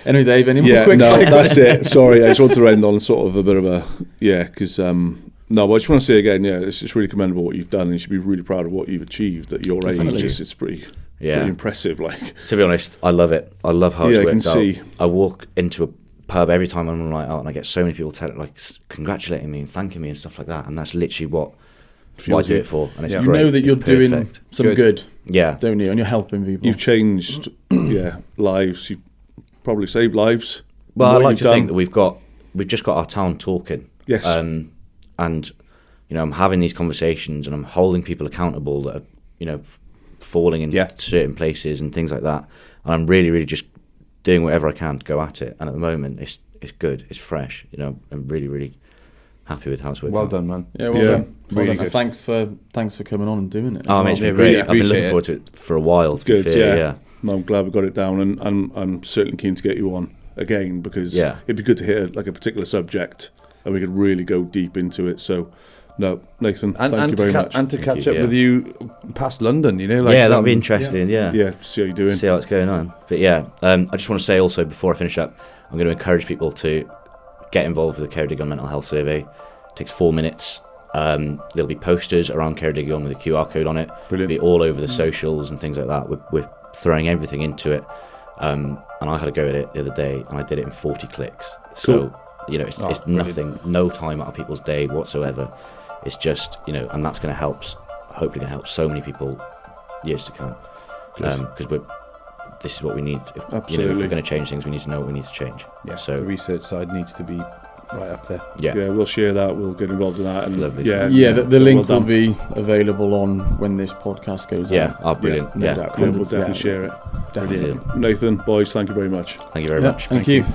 D: Anyway, Dave, any more quick
A: no,
D: fire
A: that's it. Sorry, I just want to end on sort of a bit of a because no, but I just want to say again, it's really commendable what you've done, and you should be really proud of what you've achieved at your age. It's pretty impressive. Like,
B: to be honest, I love it. I love how it's worked out.
A: see.
B: I walk into a pub every time I'm on a night out, and I get so many people congratulating me and thanking me and stuff like that, and that's literally what what I do it for, and it's
D: You
B: great.
D: know that
B: It's
D: you're doing
B: perfect.
D: some good,
B: Yeah,
D: don't you? And you're helping people.
A: You've changed, lives. You've probably saved lives.
B: well, I
A: What
B: like
A: you've
B: to
A: done-
B: think that we've just got our town talking.
A: Yes.
B: And I'm having these conversations, and I'm holding people accountable that are falling in certain places and things like that. And I'm really, really just doing whatever I can to go at it. And at the moment, it's good, it's fresh. I'm really, really happy with how it's working.
C: Well done, man.
D: Yeah, well
A: Yeah,
D: done. Well
A: really
D: done. And
A: good.
D: thanks for coming on and doing it.
B: Oh, mate, it's been
C: Yeah,
B: great.
C: really
B: I've been looking
C: appreciate
B: forward to it for a while. To be
A: Good,
B: fair,
A: yeah. No, I'm glad we got it down, and I'm certainly keen to get you on again, because it'd be good to hear like a particular subject and we could really go deep into it. So, no, Nathan, thank you very much.
C: And to
B: Thank
C: catch
B: you,
C: up with you past London, like,
B: that'd be interesting. Yeah.
A: Yeah, see how you're doing.
B: See how it's going on. But yeah, I just want to say also before I finish up, I'm going to encourage people to get involved with the Ceredigion Mental Health Survey. It takes 4 minutes. There'll be posters around Ceredigion with a QR code on it.
C: Brilliant.
B: It'll be all over the socials and things like that. We're throwing everything into it. And I had a go at it the other day, and I did it in 40 clicks. So, it's nothing, no time out of people's day whatsoever. It's just, and that's going to help, hopefully going to help so many people years to come. Because this is what we need. If we're going to change things, we need to know what we need to change.
C: Yeah,
B: so
C: the research side needs to be right up there.
B: Yeah,
A: we'll share that. We'll get involved in that. And
B: Lovely.
D: The link will be available on when this podcast goes out.
B: Brilliant.
D: No
B: Yeah,
D: doubt.
A: We'll definitely share it.
D: Definitely.
A: Nathan, boys, thank you very much.
B: Thank you very much.
D: Thank you.